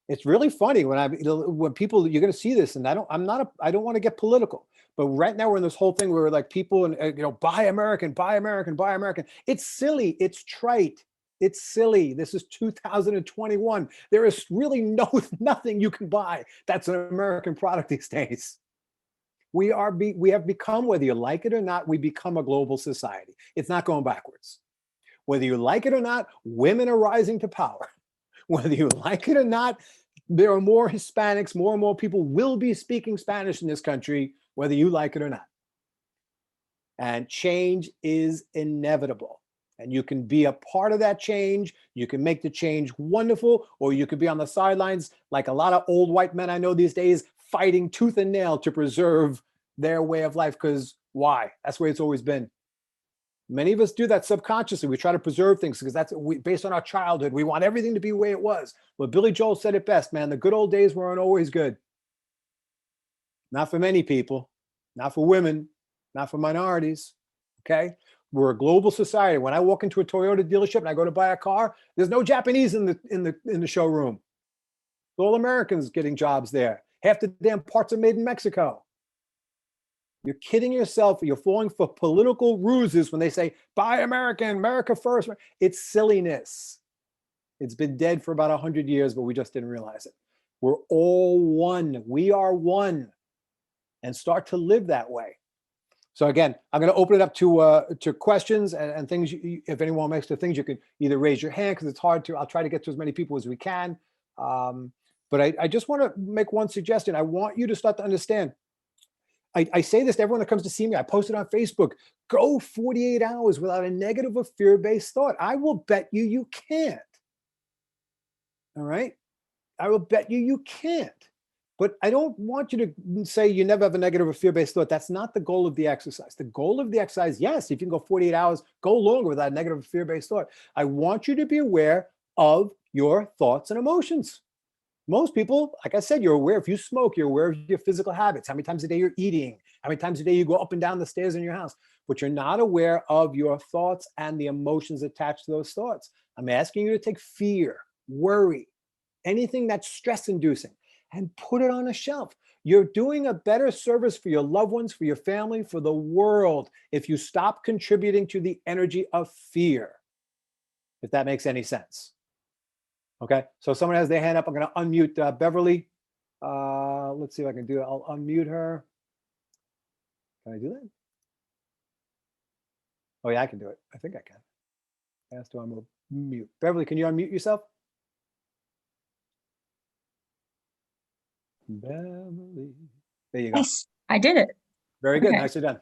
It's really funny when people, you're going to see this, and I don't want to get political, but right now we're in this whole thing where like people and buy American, buy American, buy American. It's silly. It's trite. It's silly. This is 2021. There is really nothing you can buy that's an American product these days. We have become, whether you like it or not, we become a global society. It's not going backwards. Whether you like it or not, women are rising to power. Whether you like it or not, there are more Hispanics, more and more people will be speaking Spanish in this country, whether you like it or not. And change is inevitable. And you can be a part of that change. You can make the change wonderful, or you could be on the sidelines like a lot of old white men I know these days, fighting tooth and nail to preserve their way of life. Because why? That's the way it's always been. Many of us do that subconsciously. We try to preserve things because based on our childhood. We want everything to be the way it was. Well, Billy Joel said it best, man. The good old days weren't always good. Not for many people, not for women, not for minorities. Okay? We're a global society. When I walk into a Toyota dealership and I go to buy a car, there's no Japanese in the showroom. It's all Americans getting jobs there. Half the damn parts are made in Mexico. You're kidding yourself. You're falling for political ruses when they say, buy American, America first. It's silliness. It's been dead for about 100 years, but we just didn't realize it. We're all one. We are one. And start to live that way. So again, I'm going to open it up to questions and things. If anyone makes the things, you can either raise your hand because it's hard to. I'll try to get to as many people as we can. But I just want to make one suggestion. I want you to start to understand. I say this to everyone that comes to see me. I post it on Facebook. Go 48 hours without a negative or fear-based thought. I will bet you can't. All right? I will bet you can't. But I don't want you to say you never have a negative or fear-based thought. That's not the goal of the exercise. The goal of the exercise, yes, if you can go 48 hours, go longer without a negative or fear-based thought. I want you to be aware of your thoughts and emotions. Most people, like I said, you're aware. If you smoke, you're aware of your physical habits, how many times a day you're eating, how many times a day you go up and down the stairs in your house, but you're not aware of your thoughts and the emotions attached to those thoughts. I'm asking you to take fear, worry, anything that's stress-inducing, and put it on a shelf. You're doing a better service for your loved ones, for your family, for the world, if you stop contributing to the energy of fear, if that makes any sense. Okay, so someone has their hand up. I'm going to unmute Beverly. Let's see if I can do it. I'll unmute her. Can I do that? Oh yeah, I can do it. I think I can. Ask to unmute. Beverly, can you unmute yourself? Beverly. There you go. Yes, I did it. Very good. Okay. Nicely done.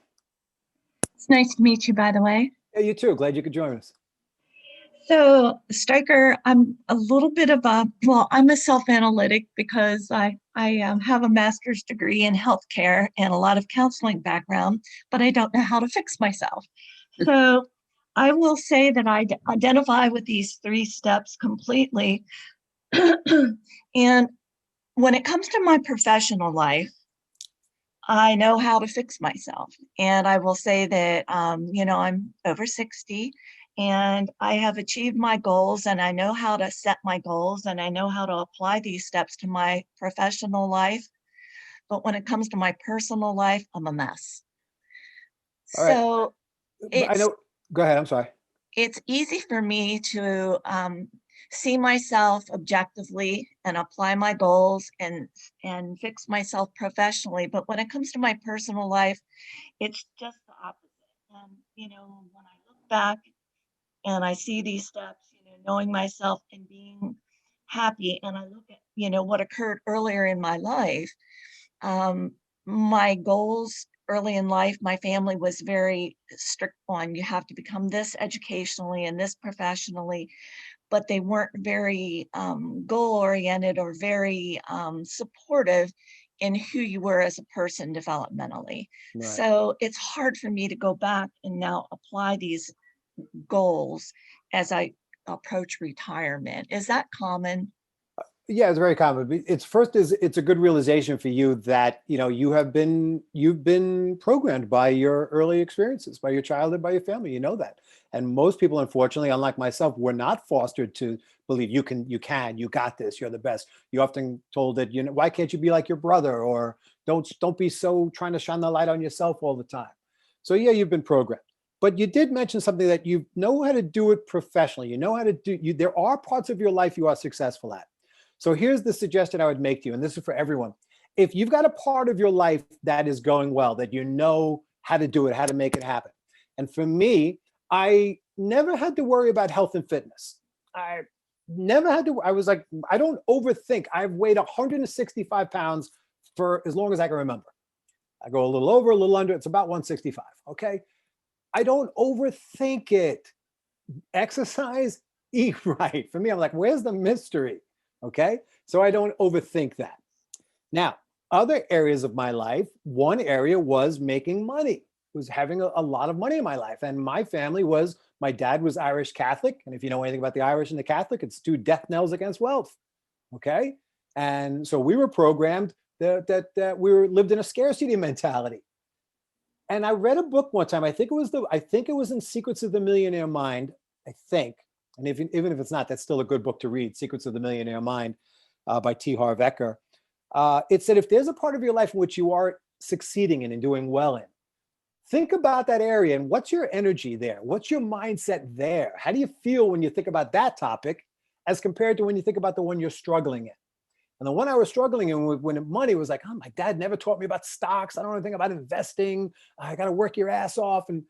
It's nice to meet you, by the way. Yeah, you too. Glad you could join us. So, Stryker, I'm a little bit of I'm a self-analytic because I have a master's degree in healthcare and a lot of counseling background, but I don't know how to fix myself. So I will say that I identify with these 3 steps completely. And when it comes to my professional life, I know how to fix myself. And I will say that, I'm over 60 and I have achieved my goals and I know how to set my goals and I know how to apply these steps to my professional life. But when it comes to my personal life, I'm a mess. All right. So I know. Go ahead. I'm sorry. it's easy for me to see myself objectively and apply my goals and fix myself professionally. But when it comes to my personal life, it's just the opposite. And, when I look back and I see these steps, knowing myself and being happy, and I look at, what occurred earlier in my life, my goals early in life, my family was very strict on you have to become this educationally and this professionally, but they weren't very goal oriented or very supportive in who you were as a person developmentally. Right. So it's hard for me to go back and now apply these goals as I approach retirement. Is that common? Yeah, it's very common. It's a good realization for you that you've been programmed by your early experiences, by your childhood, by your family. You know that, and most people, unfortunately, unlike myself, were not fostered to believe you got this, you're the best. You're often told that why can't you be like your brother, or don't be so trying to shine the light on yourself all the time. So yeah, you've been programmed. But you did mention something that you know how to do it professionally. You know how to do. There are parts of your life you are successful at. So here's the suggestion I would make to you, and this is for everyone. If you've got a part of your life that is going well, that you know how to do it, how to make it happen. And for me, I never had to worry about health and fitness. I never had to, I was like, I don't overthink. I've weighed 165 pounds for as long as I can remember. I go a little over, a little under, it's about 165, okay? I don't overthink it. Exercise, eat right. For me, I'm like, where's the mystery? Okay, so I don't overthink that. Now, other areas of my life, one area was making money, was having a lot of money in my life. And my family my dad was Irish Catholic. And if you know anything about the Irish and the Catholic, it's 2 death knells against wealth. Okay, and so we were programmed that we lived in a scarcity mentality. And I read a book one time. I think it was in Secrets of the Millionaire Mind, I think. And even if it's not, that's still a good book to read, Secrets of the Millionaire Mind by T. Harv Eker. It said, if there's a part of your life in which you are succeeding in and doing well in, think about that area and what's your energy there? What's your mindset there? How do you feel when you think about that topic as compared to when you think about the one you're struggling in? And the one I was struggling in when money was like, oh, my dad never taught me about stocks. I don't know anything about investing. I got to work your ass off. And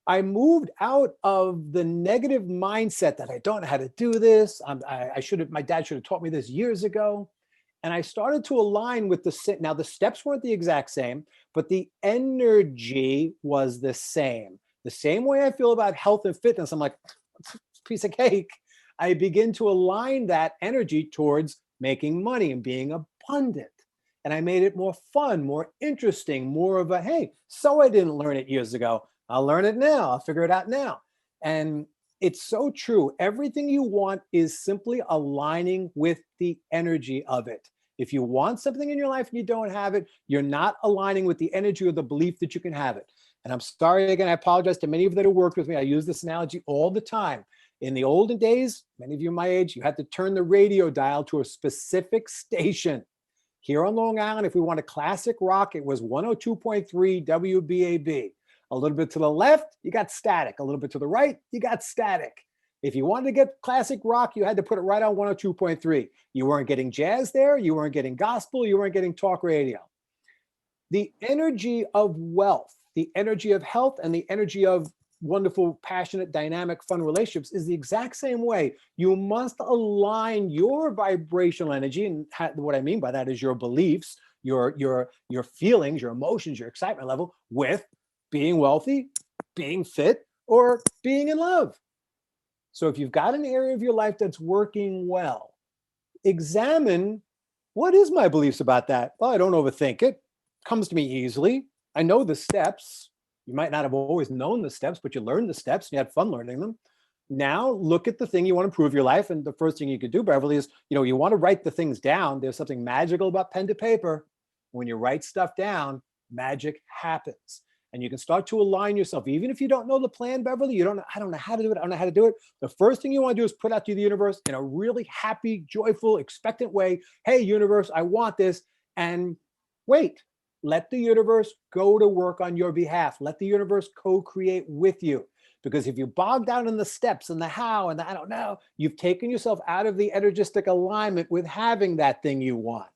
I moved out of the negative mindset that I don't know how to do this. My dad should have taught me this years ago. And I started to align with now the steps weren't the exact same, but the energy was the same. The same way I feel about health and fitness. I'm like, it's a piece of cake. I begin to align that energy towards making money and being abundant. And I made it more fun, more interesting, more of a, hey, so I didn't learn it years ago. I'll learn it now. I'll figure it out now. And it's so true. Everything you want is simply aligning with the energy of it. If you want something in your life and you don't have it, you're not aligning with the energy or the belief that you can have it. And I'm sorry, again, I apologize to many of you that have worked with me. I use this analogy all the time. In the olden days, many of you my age, you had to turn the radio dial to a specific station. Here on Long Island, if we want a classic rock, it was 102.3 WBAB. A little bit to the left, you got static. A little bit to the right, you got static. If you wanted to get classic rock, you had to put it right on 102.3. You weren't getting jazz there. You weren't getting gospel. You weren't getting talk radio. The energy of wealth, the energy of health, and the energy of wonderful, passionate, dynamic, fun relationships is the exact same way. You must align your vibrational energy, and what I mean by that is your beliefs, your feelings, your emotions, your excitement level with being wealthy, being fit, or being in love. So if you've got an area of your life that's working well, examine, what is my beliefs about that? Well, I don't overthink it. Comes to me easily. I know the steps. You might not have always known the steps, but you learned the steps and you had fun learning them. Now look at the thing you want to improve your life. And the first thing you could do, Beverly, is, you want to write the things down. There's something magical about pen to paper. When you write stuff down, magic happens. And you can start to align yourself. Even if you don't know the plan, Beverly, I don't know how to do it. I don't know how to do it. The first thing you want to do is put out to the universe in a really happy, joyful, expectant way. Hey, universe, I want this. And wait. Let the universe go to work on your behalf. Let the universe co-create with you. Because if you bog down in the steps and the how and the I don't know, you've taken yourself out of the energistic alignment with having that thing you want.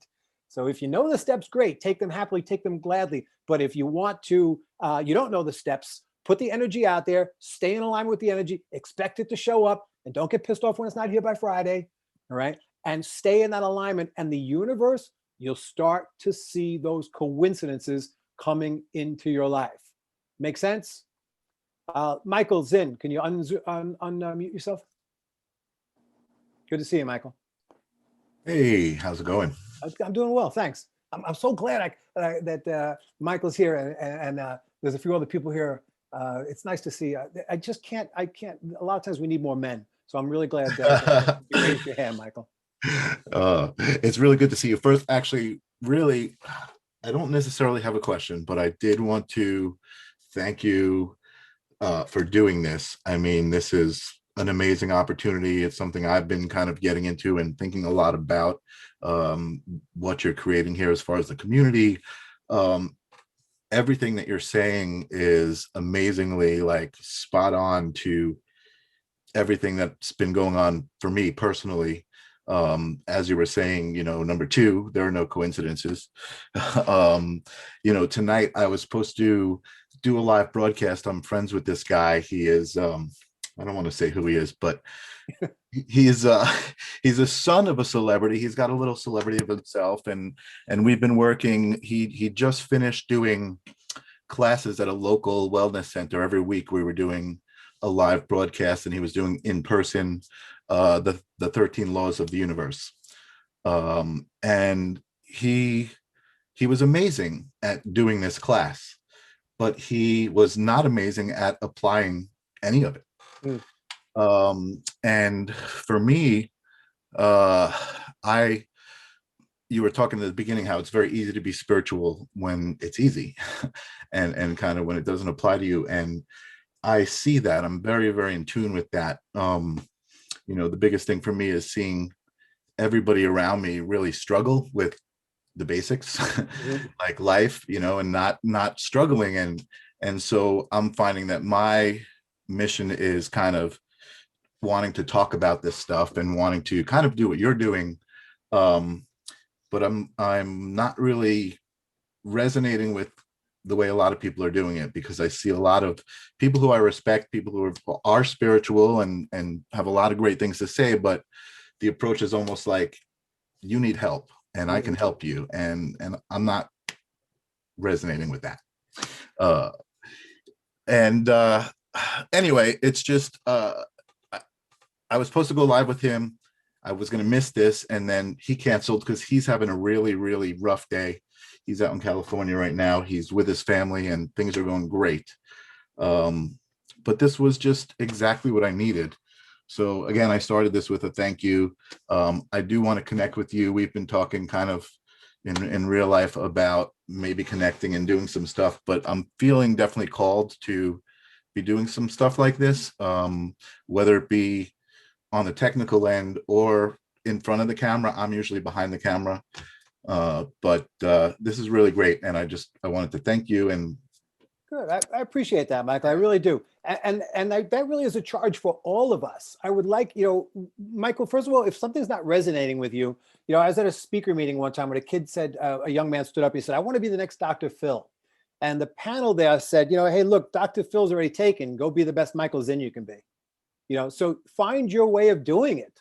So if you know the steps, great. Take them happily, take them gladly. But if you want to, you don't know the steps, put the energy out there, stay in alignment with the energy, expect it to show up, and don't get pissed off when it's not here by Friday, all right? And stay in that alignment, and the universe, you'll start to see those coincidences coming into your life. Make sense? Michael Zinn, can you unmute yourself? Good to see you, Michael. Hey, how's it going? I'm doing well, thanks. I'm so glad that Michael's here, and there's a few other people here. It's nice to see. I can't. A lot of times we need more men, so I'm really glad that you raised your hand, Michael. It's really good to see you. First, actually, really, I don't necessarily have a question, but I did want to thank you for doing this. I mean, this is an amazing opportunity. It's something I've been kind of getting into and thinking a lot about, what you're creating here as far as the community. Everything that you're saying is amazingly spot on to everything that's been going on for me personally. As you were saying, number two, there are no coincidences. Tonight I was supposed to do a live broadcast. I'm friends with this guy. He is, I don't want to say who he is, but he's a son of a celebrity. He's got a little celebrity of himself, and we've been working. He just finished doing classes at a local wellness center. Every week we were doing a live broadcast, and he was doing in person the 13 laws of the universe, and he was amazing at doing this class, but he was not amazing at applying any of it. And for me, you were talking at the beginning how it's very easy to be spiritual when it's easy and kind of when it doesn't apply to you. And I see that. I'm very, very in tune with that. The biggest thing for me is seeing everybody around me really struggle with the basics, like life, and not struggling. And so I'm finding that my mission is kind of wanting to talk about this stuff and wanting to kind of do what you're doing. But I'm not really resonating with the way a lot of people are doing it, because I see a lot of people who I respect, people who are spiritual and have a lot of great things to say, but the approach is almost like, you need help and I can help you. And I'm not resonating with that. Anyway, it's just, I was supposed to go live with him. I was going to miss this, and then he canceled because he's having a really, really rough day. He's out in California right now. He's with his family and things are going great. But this was just exactly what I needed. So again, I started this with a thank you. I do want to connect with you. We've been talking kind of in real life about maybe connecting and doing some stuff, but I'm feeling definitely called to be doing some stuff like this, whether it be on the technical end or in front of the camera. I'm usually behind the camera. But this is really great. And I wanted to thank you. And Good. I appreciate that, Michael. I really do. That really is a charge for all of us. I would like, Michael, first of all, if something's not resonating with you, I was at a speaker meeting one time when a kid said, a young man stood up, he said, I want to be the next Dr. Phil. And the panel there said, hey, look, Dr. Phil's already taken. Go be the best Michael Zinn you can be. So find your way of doing it.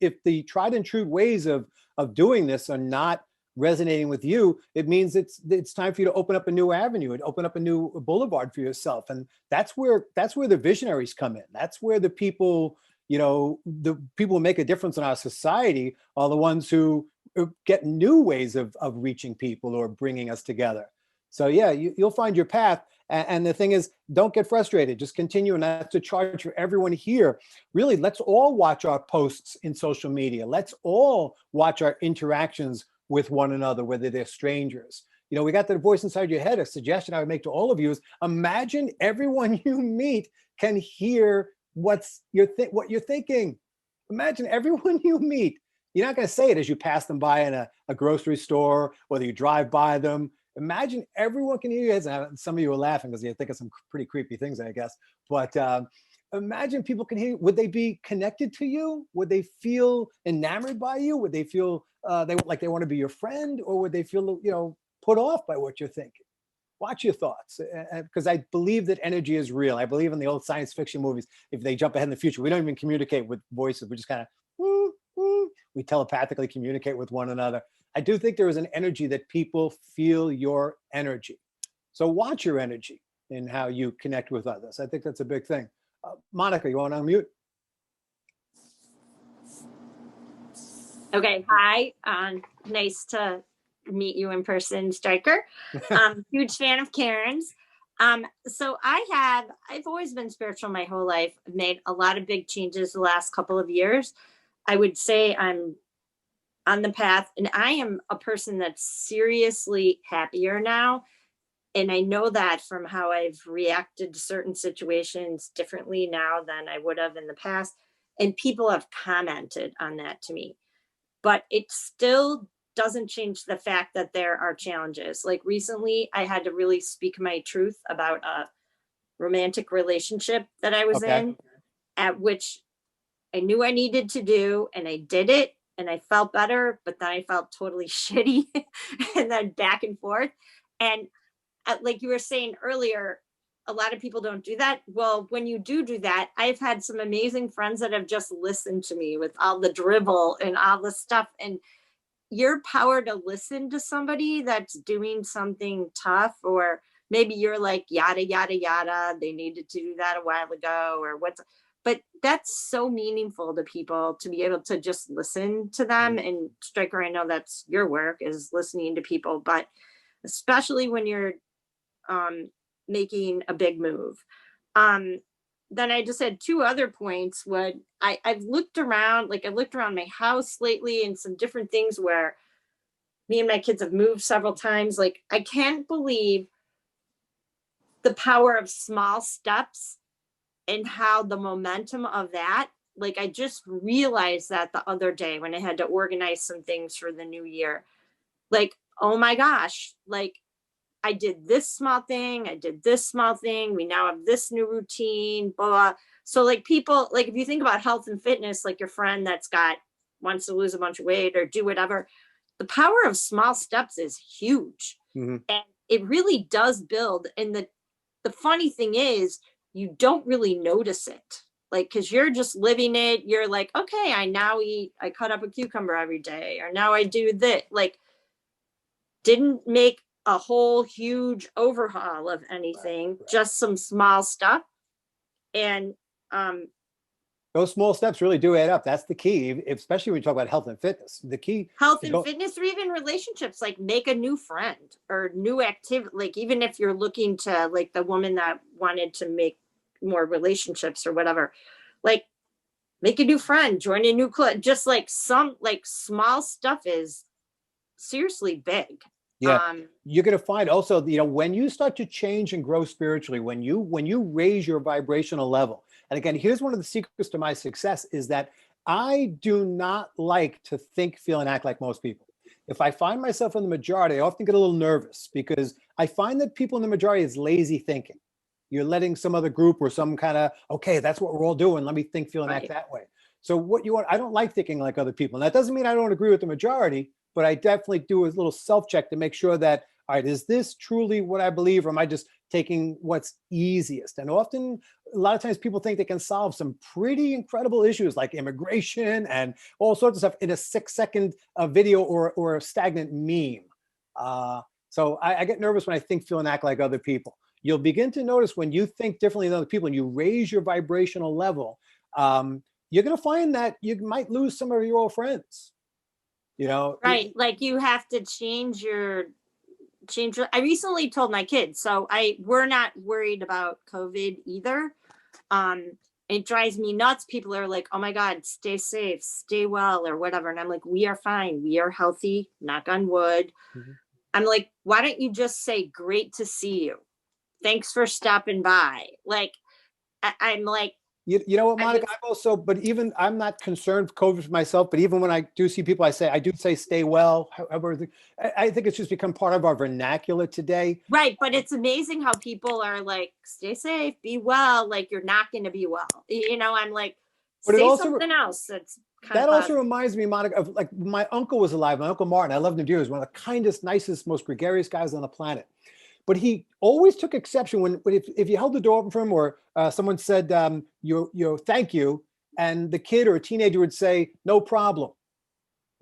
If the tried and true ways of doing this are not resonating with you, it means it's time for you to open up a new avenue and open up a new boulevard for yourself. And that's where the visionaries come in. That's where the people, the people who make a difference in our society are the ones who get new ways of reaching people or bringing us together. So yeah, you'll find your path. And the thing is, don't get frustrated, just continue. And that's a charge for everyone here. Really, let's all watch our posts in social media. Let's all watch our interactions with one another, whether they're strangers. We got that voice inside your head. A suggestion I would make to all of you is imagine everyone you meet can hear what you're thinking. Imagine everyone you meet. You're not going to say it as you pass them by in a grocery store, whether you drive by them. Imagine everyone can hear you. And some of you are laughing because you think of some pretty creepy things, I guess. But imagine people can hear you. Would they be connected to you? Would they feel enamored by you? Would they feel they want to be your friend? Or would they feel, put off by what you're thinking? Watch your thoughts, because I believe that energy is real. I believe in the old science fiction movies. If they jump ahead in the future, we don't even communicate with voices. We just kind of, we telepathically communicate with one another. I do think there is an energy that people feel your energy. So watch your energy in how you connect with others. I think that's a big thing. Monica, you want to unmute? Okay. Hi. Nice to meet you in person, Stryker. Huge fan of Karen's. So I've always been spiritual my whole life. I've made a lot of big changes the last couple of years. I would say I'm on the path, and I am a person that's seriously happier now. And I know that from how I've reacted to certain situations differently now than I would have in the past. And people have commented on that to me, but it still doesn't change the fact that there are challenges. Like recently I had to really speak my truth about a romantic relationship that I was in, at which I knew I needed to do, and I did it. And I felt better, but then I felt totally shitty and then back and forth. And like you were saying earlier, a lot of people don't do that. Well, when you do that, I've had some amazing friends that have just listened to me with all the drivel and all the stuff. And your power to listen to somebody that's doing something tough, or maybe you're like, yada, yada, yada, they needed to do that a while ago, or but that's so meaningful to people to be able to just listen to them. And Stryker, I know that's your work, is listening to people, but especially when you're making a big move. Then I just had two other points. When I've looked around, my house lately and some different things where me and my kids have moved several times. Like, I can't believe the power of small steps and how the momentum of that, like, I just realized that the other day when I had to organize some things for the new year. Like, oh my gosh, like, I did this small thing, I did this small thing, we now have this new routine, blah, blah. So like people, like if you think about health and fitness, like your friend wants to lose a bunch of weight or do whatever, the power of small steps is huge. Mm-hmm. And it really does build. And the funny thing is, you don't really notice it. Like, cause you're just living it. You're like, okay, I cut up a cucumber every day, or now I do this. Like, didn't make a whole huge overhaul of anything, right. Just some small stuff. And those small steps really do add up. That's the key, especially when you talk about health and fitness. The key, fitness, or even relationships, like make a new friend or new activity. Like, even if you're looking to, like the woman that wanted to make more relationships or whatever, like make a new friend, join a new club, just like some like small stuff is seriously big. Yeah, you're going to find also, when you start to change and grow spiritually, when you raise your vibrational level. And again, here's one of the secrets to my success is that I do not like to think, feel, and act like most people. If I find myself in the majority, I often get a little nervous because I find that people in the majority is lazy thinking. You're letting some other group or some kind of, okay, that's what we're all doing. Let me think, feel, and act Right. that way. So what you want, I don't like thinking like other people. And that doesn't mean I don't agree with the majority, but I definitely do a little self-check to make sure that, all right, is this truly what I believe, or am I just taking what's easiest? And often, a lot of times people think they can solve some pretty incredible issues like immigration and all sorts of stuff in a 6-second video or a stagnant meme. So I get nervous when I think, feel, and act like other people. You'll begin to notice when you think differently than other people and you raise your vibrational level, you're going to find that you might lose some of your old friends. You know, Right. Like you have to change. I recently told my kids, so we're not worried about COVID either. It drives me nuts. People are like, oh my God, stay safe, stay well, or whatever. And I'm like, we are fine. We are healthy, knock on wood. I'm like, why don't you just say, great to see you? Thanks for stopping by. Like, I'm like, you know what, Monica, I I've also, but even I'm not concerned with COVID for myself, but even when I do see people, I do say stay well. However, I think it's just become part of our vernacular today. right. But it's amazing how people are like, stay safe, be well. Like you're not going to be well. You know, I'm like, But it say also, something else. That's kind that of also positive. reminds me, Monica, of like my uncle was alive, my Uncle Martin. I loved him dearly. He was one of the kindest, nicest, most gregarious guys on the planet. But he always took exception when if you held the door open for him or someone said, thank you, and the kid or a teenager would say, no problem,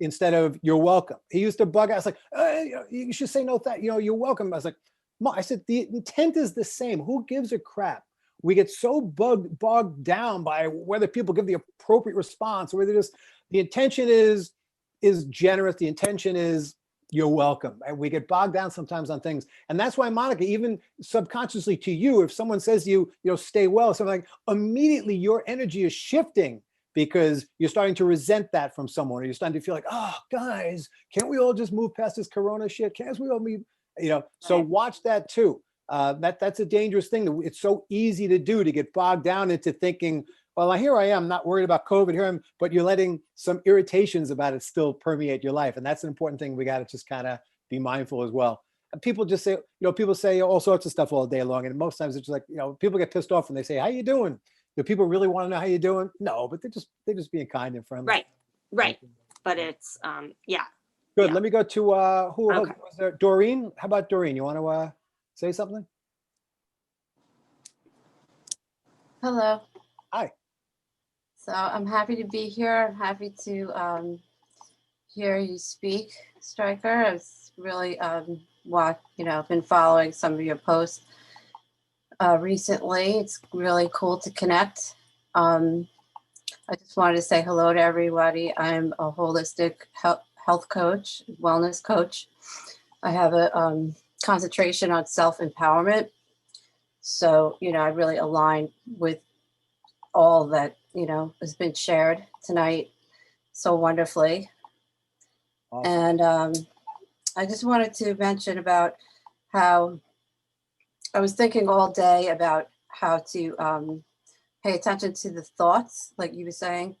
instead of you're welcome. He used to bug out. I was like, you should say no, you're welcome. I was like, I said, the intent is the same. Who gives a crap? We get so bogged down by whether people give the appropriate response or whether the intention is generous. The intention is you're welcome. And we get bogged down sometimes on things. And that's why, Monica, even subconsciously to you, if someone says to you, stay well, something like, immediately your energy is shifting because you're starting to resent that from someone, or you're starting to feel like, oh, guys, can't we all just move past this Corona shit? Can't we all be, so watch that too. That's a dangerous thing. It's so easy to do, to get bogged down into thinking, well, here I am, not worried about COVID here, but you're letting some irritations about it still permeate your life. And that's an important thing. We got to just kind of be mindful as well. And people just say, people say all sorts of stuff all day long. And most times it's just like, people get pissed off when they say, how you doing? Do people really want to know how you're doing? No, but they're just being kind and friendly. Right. But it's, yeah. Good. Yeah. Let me go to who was there? Doreen. How about Doreen? You want to say something? Hello. Hi. So I'm happy to be here. I'm happy to hear you speak, Stryker. I've really been following some of your posts recently. It's really cool to connect. I just wanted to say hello to everybody. I'm a holistic health coach, wellness coach. I have a concentration on self-empowerment. So, I really align with all that, has been shared tonight so wonderfully. Awesome. And I just wanted to mention about how I was thinking all day about how to pay attention to the thoughts, like you were saying,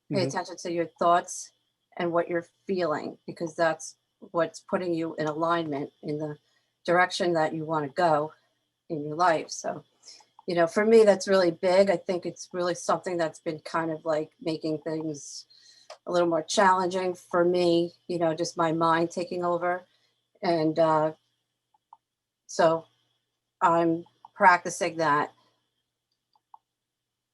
pay attention to your thoughts and what you're feeling, because that's what's putting you in alignment in the direction that you want to go in your life. So, for me, that's really big. I think it's really something that's been kind of like making things a little more challenging for me, just my mind taking over. And so I'm practicing that.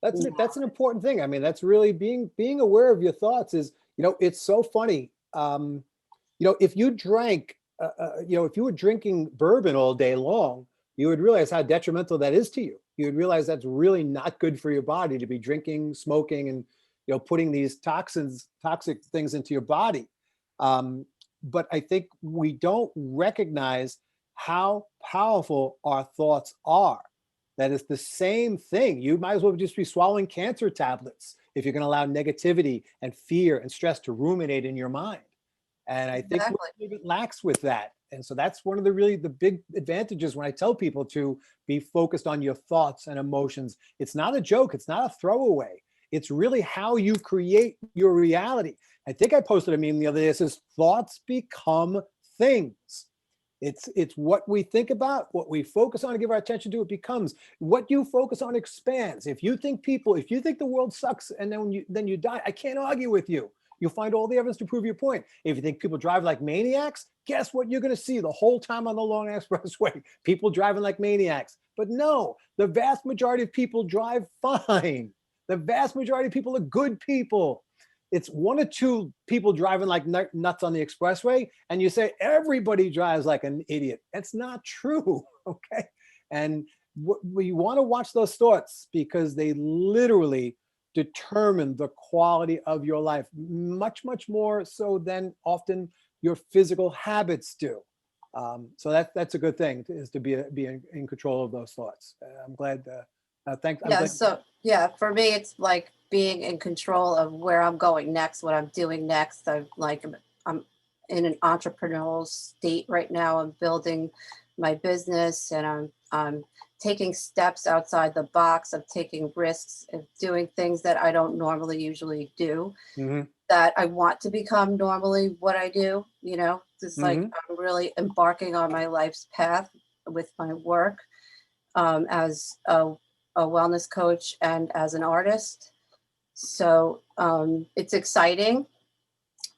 That's an important thing. I mean, that's really being aware of your thoughts is, it's so funny. If you drank, if you were drinking bourbon all day long, you would realize how detrimental that is to you. You would realize that's really not good for your body to be drinking, smoking, and, putting these toxic things into your body. But I think we don't recognize how powerful our thoughts are. That is the same thing. You might as well just be swallowing cancer tablets if you're going to allow negativity and fear and stress to ruminate in your mind. And I think we're a bit lax with that. And so that's one of the big advantages when I tell people to be focused on your thoughts and emotions. It's not a joke. It's not a throwaway. It's really how you create your reality. I think I posted a meme the other day that says thoughts become things. It's what we think about, what we focus on and give our attention to, it becomes. What you focus on expands. If you think the world sucks and then you die, I can't argue with you. You'll find all the evidence to prove your point. If you think people drive like maniacs, guess what you're going to see the whole time on the long expressway? People driving like maniacs. But no, the vast majority of people drive fine. The vast majority of people are good people. It's one or two people driving like nuts on the expressway, and you say everybody drives like an idiot. That's not true, okay? And we want to watch those thoughts because they literally determine the quality of your life, much, much more so than often your physical habits do. So that's a good thing, is to be in control of those thoughts. I'm glad. For me, it's like being in control of where I'm going next, what I'm doing next. I'm in an entrepreneurial state right now. I'm building my business, and I'm taking steps outside the box of taking risks of doing things that I don't normally usually do, that I want to become normally what I do. It's like I'm really embarking on my life's path with my work as a wellness coach and as an artist. So it's exciting,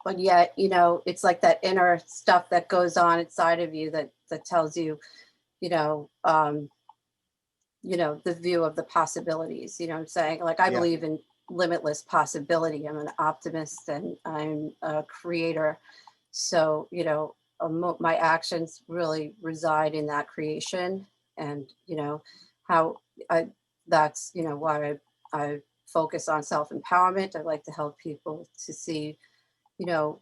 but yet, it's like that inner stuff that goes on inside of you that tells you, the view of the possibilities. I'm saying? Like, I believe in limitless possibility. I'm an optimist and I'm a creator. So, my actions really reside in that creation, and, that's, why I focus on self-empowerment. I like to help people to see,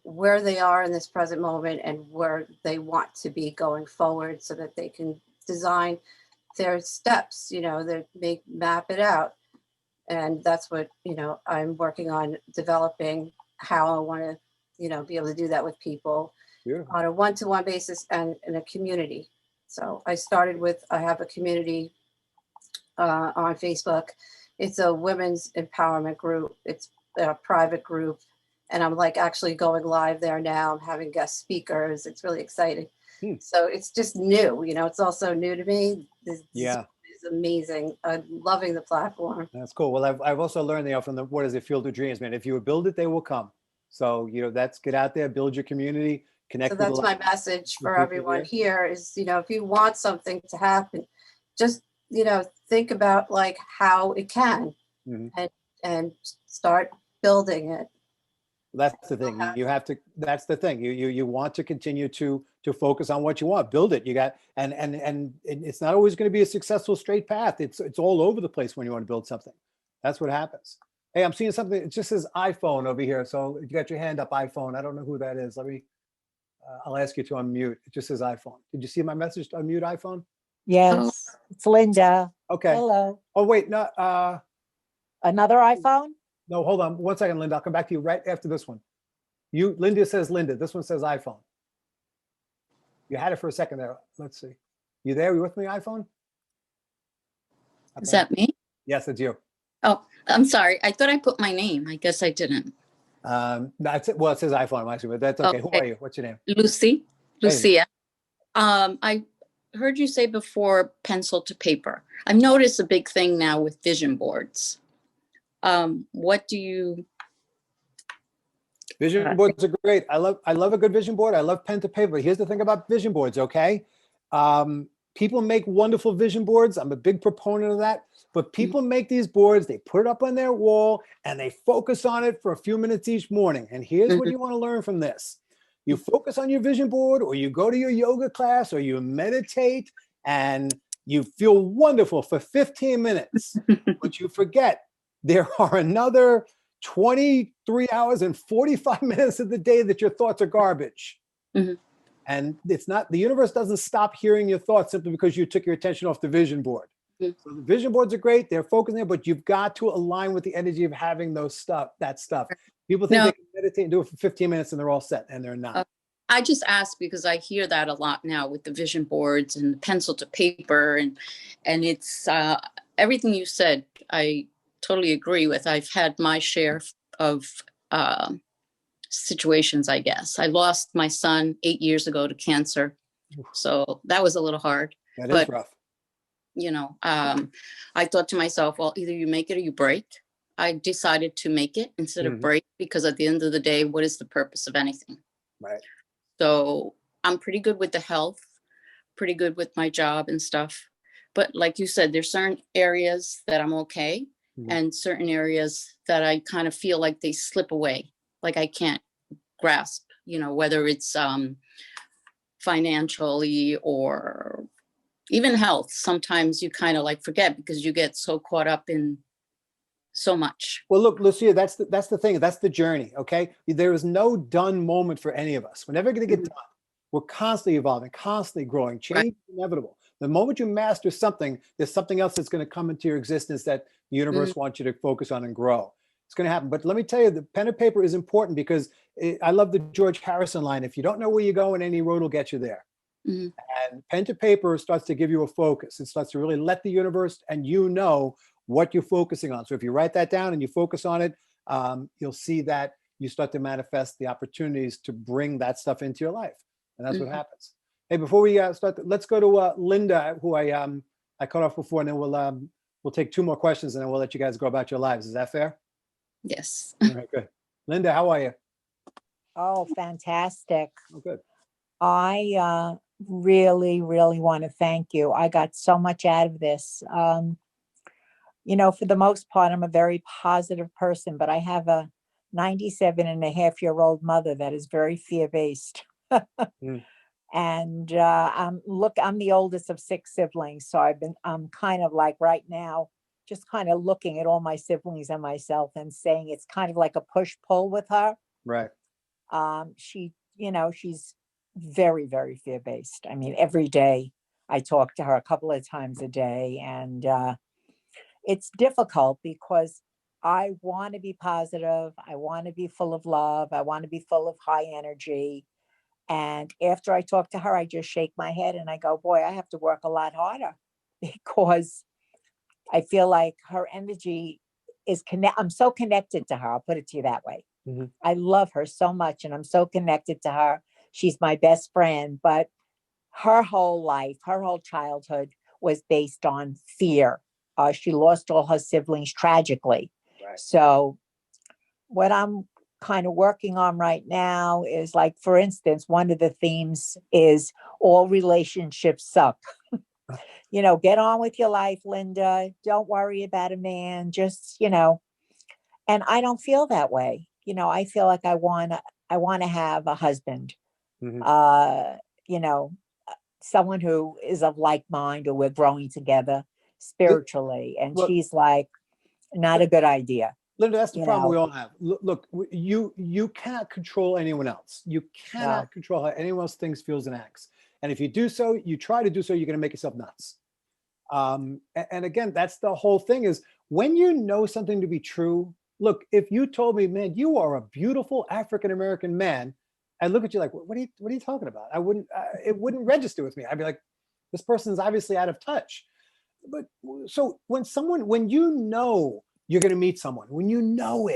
where they are in this present moment and where they want to be going forward, so that they can design their steps, they map it out. And that's what, I'm working on, developing how I want to, be able to do that with people. Beautiful. On a one-to-one basis and in a community. So I have a community on Facebook. It's a women's empowerment group. It's a private group. And I'm like actually going live there now. I'm having guest speakers. It's really exciting. So it's just new, it's also new to me. This is amazing. I'm loving the platform. That's cool. Well, I've also learned from the Field of Dreams, man. If you build it, they will come. So, that's get out there, build your community, connect. So that's my message for everyone here is, if you want something to happen, just, think about like how it can and start building it. That's the thing. You have to. That's the thing. You want to continue to focus on what you want. Build it. You got and it's not always going to be a successful straight path. It's all over the place when you want to build something. That's what happens. Hey, I'm seeing something. It just says iPhone over here. So you got your hand up, iPhone. I don't know who that is. Let me. I'll ask you to unmute. It just says iPhone. Did you see my message to unmute iPhone? Yes, it's Linda. Okay. Hello. Oh wait, no. Another iPhone? No, hold on 1 second, Linda. I'll come back to you right after this one. Linda says Linda. This one says iPhone. You had it for a second there. Let's see. You there? You with me, iPhone? Is that me? Yes, it's you. Oh, I'm sorry. I thought I put my name. I guess I didn't. That's it. Well, it says iPhone, actually, but that's okay. Who are you? What's your name? Lucia. I heard you say before pencil to paper. I've noticed a big thing now with vision boards. What do you? Vision boards are great. I love a good vision board. I love pen to paper. Here's the thing about vision boards, okay? People make wonderful vision boards. I'm a big proponent of that. But people make these boards, they put it up on their wall, and they focus on it for a few minutes each morning. And here's what you want to learn from this. You focus on your vision board, or you go to your yoga class, or you meditate, and you feel wonderful for 15 minutes. But you forget there are another 23 hours and 45 minutes of the day that your thoughts are garbage. And it's not, the universe doesn't stop hearing your thoughts simply because you took your attention off the vision board. So the vision boards are great. They're focusing there, but you've got to align with the energy of having that stuff. People think they can meditate and do it for 15 minutes and they're all set, and they're not. I just asked because I hear that a lot now with the vision boards and the pencil to paper, and it's everything you said. I totally agree with. I've had my share of situations, I guess. I lost my son 8 years ago to cancer. So that was a little hard. That but, is rough. You know, I thought to myself, well, either you make it or you break. I decided to make it instead of break, because at the end of the day, what is the purpose of anything? Right. So I'm pretty good with the health, pretty good with my job and stuff. But like you said, there's certain areas that I'm okay, and certain areas that I kind of feel like they slip away. Like I can't grasp, you know, whether it's financially or even health. Sometimes you kind of like forget because you get so caught up in so much. Well, look, Lucia, that's the thing. That's the journey. Okay. There is no done moment for any of us. We're never going to get done. We're constantly evolving, constantly growing. Change is inevitable. The moment you master something, there's something else that's going to come into your existence that the universe wants you to focus on and grow. It's going to happen. But let me tell you, the pen and paper is important because I love the George Harrison line. If you don't know where you're going, any road will get you there. And pen to paper starts to give you a focus. It starts to really let the universe and you know what you're focusing on. So if you write that down and you focus on it, you'll see that you start to manifest the opportunities to bring that stuff into your life. And that's what happens. Hey, before we start, let's go to Linda, who I cut off before, and then we'll take 2 more questions and then we'll let you guys go about your lives. Is that fair? Yes. All right, good. Linda, how are you? Oh, fantastic. Oh, good. I really, really want to thank you. I got so much out of this. You know, for the most part, I'm a very positive person, but I have a 97-and-a-half-year-old mother that is very fear-based. And I'm the oldest of 6 siblings. So I'm kind of like right now, just kind of looking at all my siblings and myself and saying it's kind of like a push-pull with her. Right. She, you know, she's very, very fear-based. I mean, every day I talk to her a couple of times a day, and it's difficult because I want to be positive. I want to be full of love. I want to be full of high energy. And after I talk to her, I just shake my head and I go, boy, I have to work a lot harder because I feel like her energy is I'm so connected to her. I'll put it to you that way. I love her so much and I'm so connected to her. She's my best friend, but her whole life, her whole childhood was based on fear. She lost all her siblings tragically. Right. So what I'm kind of working on right now is, like, for instance, one of the themes is all relationships suck. You know, get on with your life, Linda. Don't worry about a man. Just, you know, and I don't feel that way. You know, I feel like I want to have a husband, you know, someone who is of like mind, or we're growing together spiritually. And she's like, not a good idea. Linda, that's the problem we all have. Look, you cannot control anyone else. You cannot control how anyone else thinks, feels, and acts. And if you do so, you try to do so, you're going to make yourself nuts. And again, that's the whole thing is when you know something to be true. Look, if you told me, man, you are a beautiful African-American man, I'd look at you like, what are you talking about? It wouldn't register with me. I'd be like, this person's obviously out of touch. But so when you know you're going to meet someone, when you know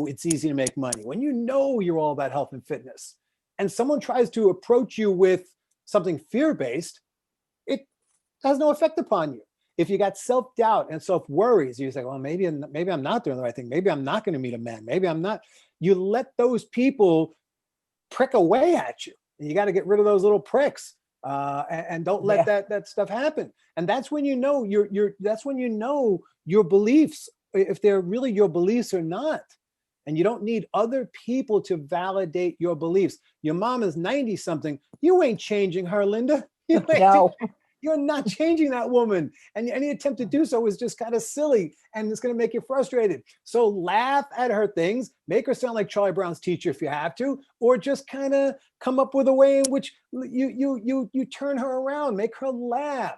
it's easy to make money, when you know you're all about health and fitness, and someone tries to approach you with something fear-based, it has no effect upon you. If you got self-doubt and self-worries, you say, well, maybe I'm not doing the right thing. Maybe I'm not going to meet a man. Maybe I'm not. You let those people prick away at you. And you got to get rid of those little pricks. And don't let that stuff happen. And that's when you know that's when you know your beliefs, if they're really your beliefs or not. And you don't need other people to validate your beliefs. Your mom is 90 something. You ain't changing her, Linda. You're not changing that woman. And any attempt to do so is just kind of silly and it's going to make you frustrated. So laugh at her things, make her sound like Charlie Brown's teacher if you have to, or just kind of come up with a way in which you turn her around, make her laugh.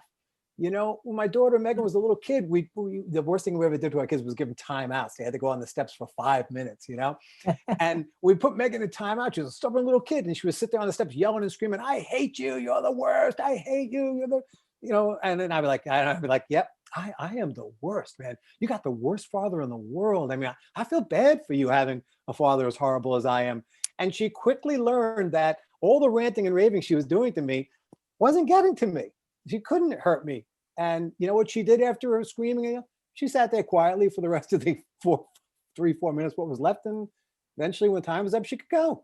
You know, when my daughter Megan was a little kid, the worst thing we ever did to our kids was give them timeouts. They had to go on the steps for 5 minutes, you know? And we put Megan in timeout. She was a stubborn little kid and she would sit there on the steps yelling and screaming, I hate you. You're the worst. I hate you. You're the, you know, and then I'd be like, yep, I am the worst, man. You got the worst father in the world. I mean, I feel bad for you having a father as horrible as I am. And she quickly learned that all the ranting and raving she was doing to me wasn't getting to me. She couldn't hurt me. And you know what she did after her screaming? She sat there quietly for the rest of the 4 minutes, what was left. And eventually when time was up, she could go.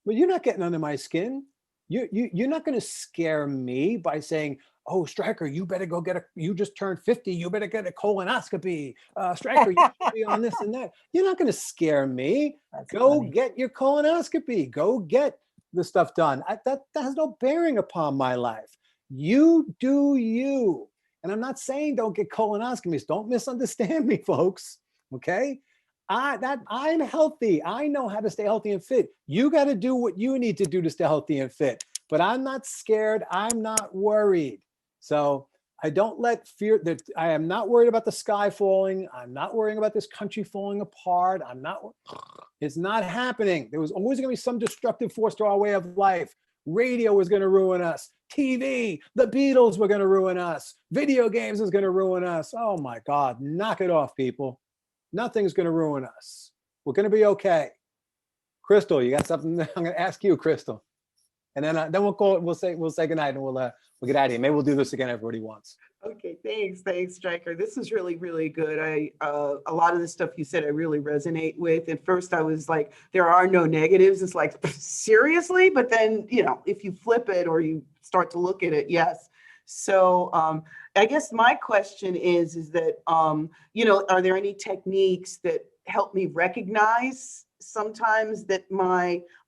But you're not getting under my skin. You're not going to scare me by saying, oh, Stryker, you better go you just turned 50. You better get a colonoscopy. Stryker, you should be on this and that. You're not going to scare me. That's Go funny. get your colonoscopy. Go get the stuff done. That has no bearing upon my life. You do you. And I'm not saying don't get colonoscopies. Don't misunderstand me, folks. Okay? I'm healthy. I know how to stay healthy and fit. You got to do what you need to do to stay healthy and fit. But I'm not scared. I'm not worried. So I don't let fear that I am not worried about the sky falling. I'm not worrying about this country falling apart. It's not happening. There was always going to be some destructive force to our way of life. Radio was going to ruin us. TV, the Beatles were going to ruin us. Video games is going to ruin us. Oh my God, knock it off, people. Nothing's going to ruin us. We're going to be okay. Crystal, you got something? I'm going to ask you, Crystal, and then we'll call it. We'll say goodnight, and we'll get out of here. Maybe we'll do this again. Everybody wants. Okay, thanks, Stryker. This is really, really good. A lot of the stuff you said I really resonate with. At first, I was like, there are no negatives. It's like, seriously? But then, if you flip it or you start to look at it, yes. So I guess my question is that, are there any techniques that help me recognize sometimes that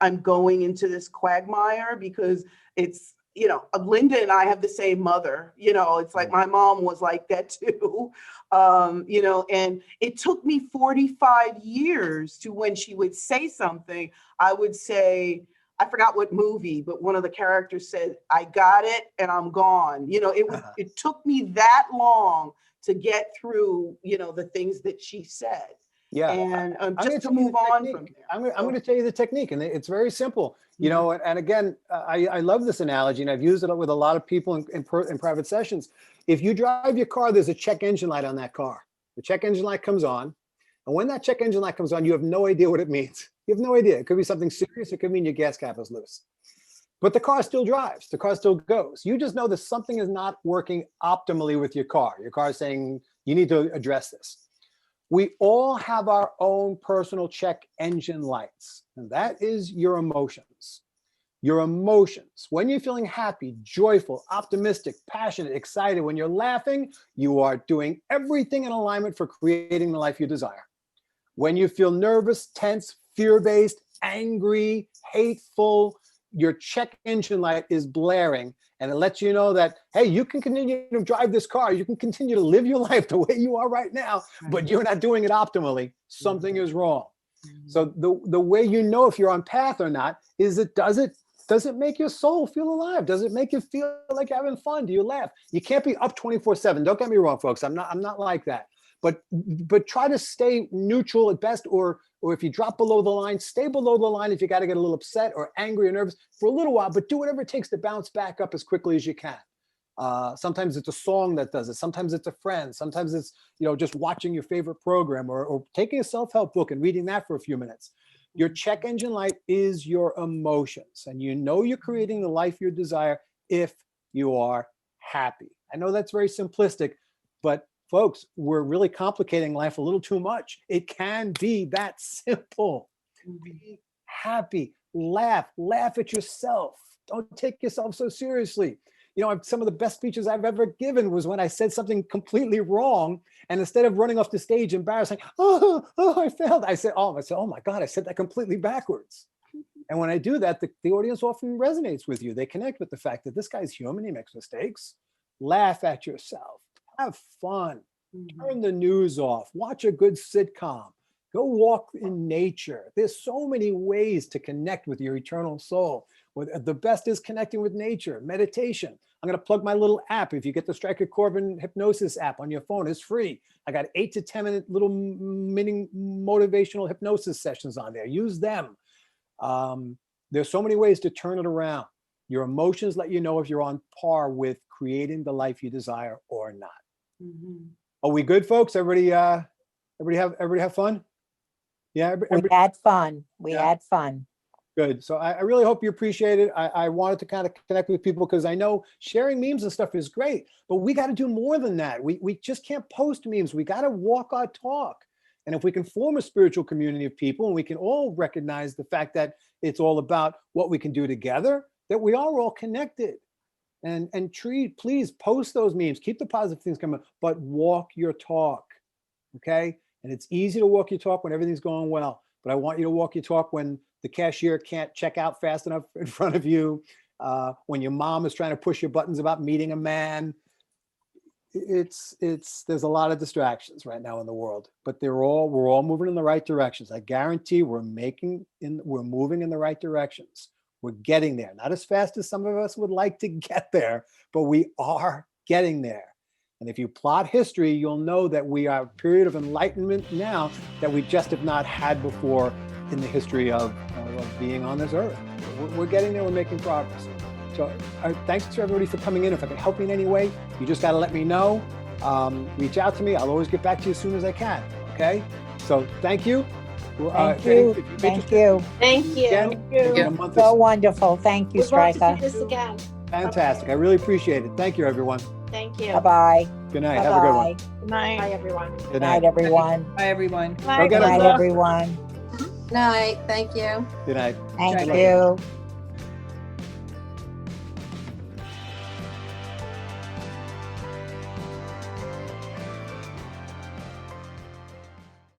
I'm going into this quagmire? Because it's, Linda and I have the same mother, it's like my mom was like that too, and it took me 45 years to when she would say something, I would say, I forgot what movie, but one of the characters said, I got it and I'm gone. It took me that long to get through, the things that she said. Yeah. And just to move on from there. I'm going to tell you the technique, and it's very simple. And again, I love this analogy, and I've used it with a lot of people in private sessions. If you drive your car, there's a check engine light on that car. The check engine light comes on, and when that check engine light comes on, you have no idea what it means. You have no idea. It could be something serious. It could mean your gas cap is loose. But the car still drives. The car still goes. You just know that something is not working optimally with your car. Your car is saying, you need to address this. We all have our own personal check engine lights, and that is your emotions. Your emotions. When you're feeling happy, joyful, optimistic, passionate, excited, when you're laughing, you are doing everything in alignment for creating the life you desire. When you feel nervous, tense, fear-based, angry, hateful, your check engine light is blaring, and it lets you know that, hey, you can continue to drive this car. You can continue to live your life the way you are right now, but you're not doing it optimally. Something is wrong. So the way you know if you're on path or not is does it make your soul feel alive? Does it make you feel like you're having fun? Do you laugh? You can't be up 24/7. Don't get me wrong, folks. I'm not like that. But try to stay neutral at best, or if you drop below the line, stay below the line if you got to get a little upset or angry or nervous for a little while, but do whatever it takes to bounce back up as quickly as you can. Sometimes it's a song that does it. Sometimes it's a friend. Sometimes it's, just watching your favorite program or taking a self-help book and reading that for a few minutes. Your check engine light is your emotions, and you're creating the life you desire if you are happy. I know that's very simplistic, but folks, we're really complicating life a little too much. It can be that simple. Be happy, laugh at yourself. Don't take yourself so seriously. Some of the best speeches I've ever given was when I said something completely wrong, and instead of running off the stage embarrassed, like, oh, I failed, I said, oh my God, I said that completely backwards. And when I do that, the audience often resonates with you. They connect with the fact that this guy's human, he makes mistakes. Laugh at yourself. Have fun. Turn the news off. Watch a good sitcom. Go walk in nature. There's so many ways to connect with your eternal soul. The best is connecting with nature, meditation. I'm going to plug my little app. If you get the Stryker Corbin Hypnosis app on your phone, it's free. I got 8 to 10 minute little mini motivational hypnosis sessions on there. Use them. There's so many ways to turn it around. Your emotions let you know if you're on par with creating the life you desire or not. Mhm. Are we good, folks? Everybody have fun? Yeah, We had fun. We Yeah. had fun. good. So I really hope you appreciate it. I wanted to kind of connect with people because I know sharing memes and stuff is great, but we got to do more than that. We just can't post memes. We got to walk our talk. And if we can form a spiritual community of people and we can all recognize the fact that it's all about what we can do together, that we are all connected. And please post those memes, keep the positive things coming, but walk your talk. Okay. And it's easy to walk your talk when everything's going well. But I want you to walk your talk when the cashier can't check out fast enough in front of you, when your mom is trying to push your buttons about meeting a man. There's a lot of distractions right now in the world, but we're all moving in the right directions. I guarantee we're moving in the right directions. We're getting there, not as fast as some of us would like to get there, but we are getting there. And if you plot history, you'll know that we are a period of enlightenment now that we just have not had before in the history of being on this earth. We're getting there, we're making progress. So thanks to everybody for coming in. If I can help you in any way, you just got to let me know. Reach out to me. I'll always get back to you as soon as I can. Okay? So thank you. Thank you. Thank you. Thank you. Again, in a month So or wonderful. Thank you, We'd love to Striker. do this again. fantastic. I really appreciate it. Thank you, everyone. Thank you. Bye-bye. Good night. Have a good one. Bye-bye. Good night. Bye, everyone. Good Good night. night, everyone. Bye, everyone. Go Good get us, night, Ross. everyone. Night, thank you. Good night. Thank Thank you.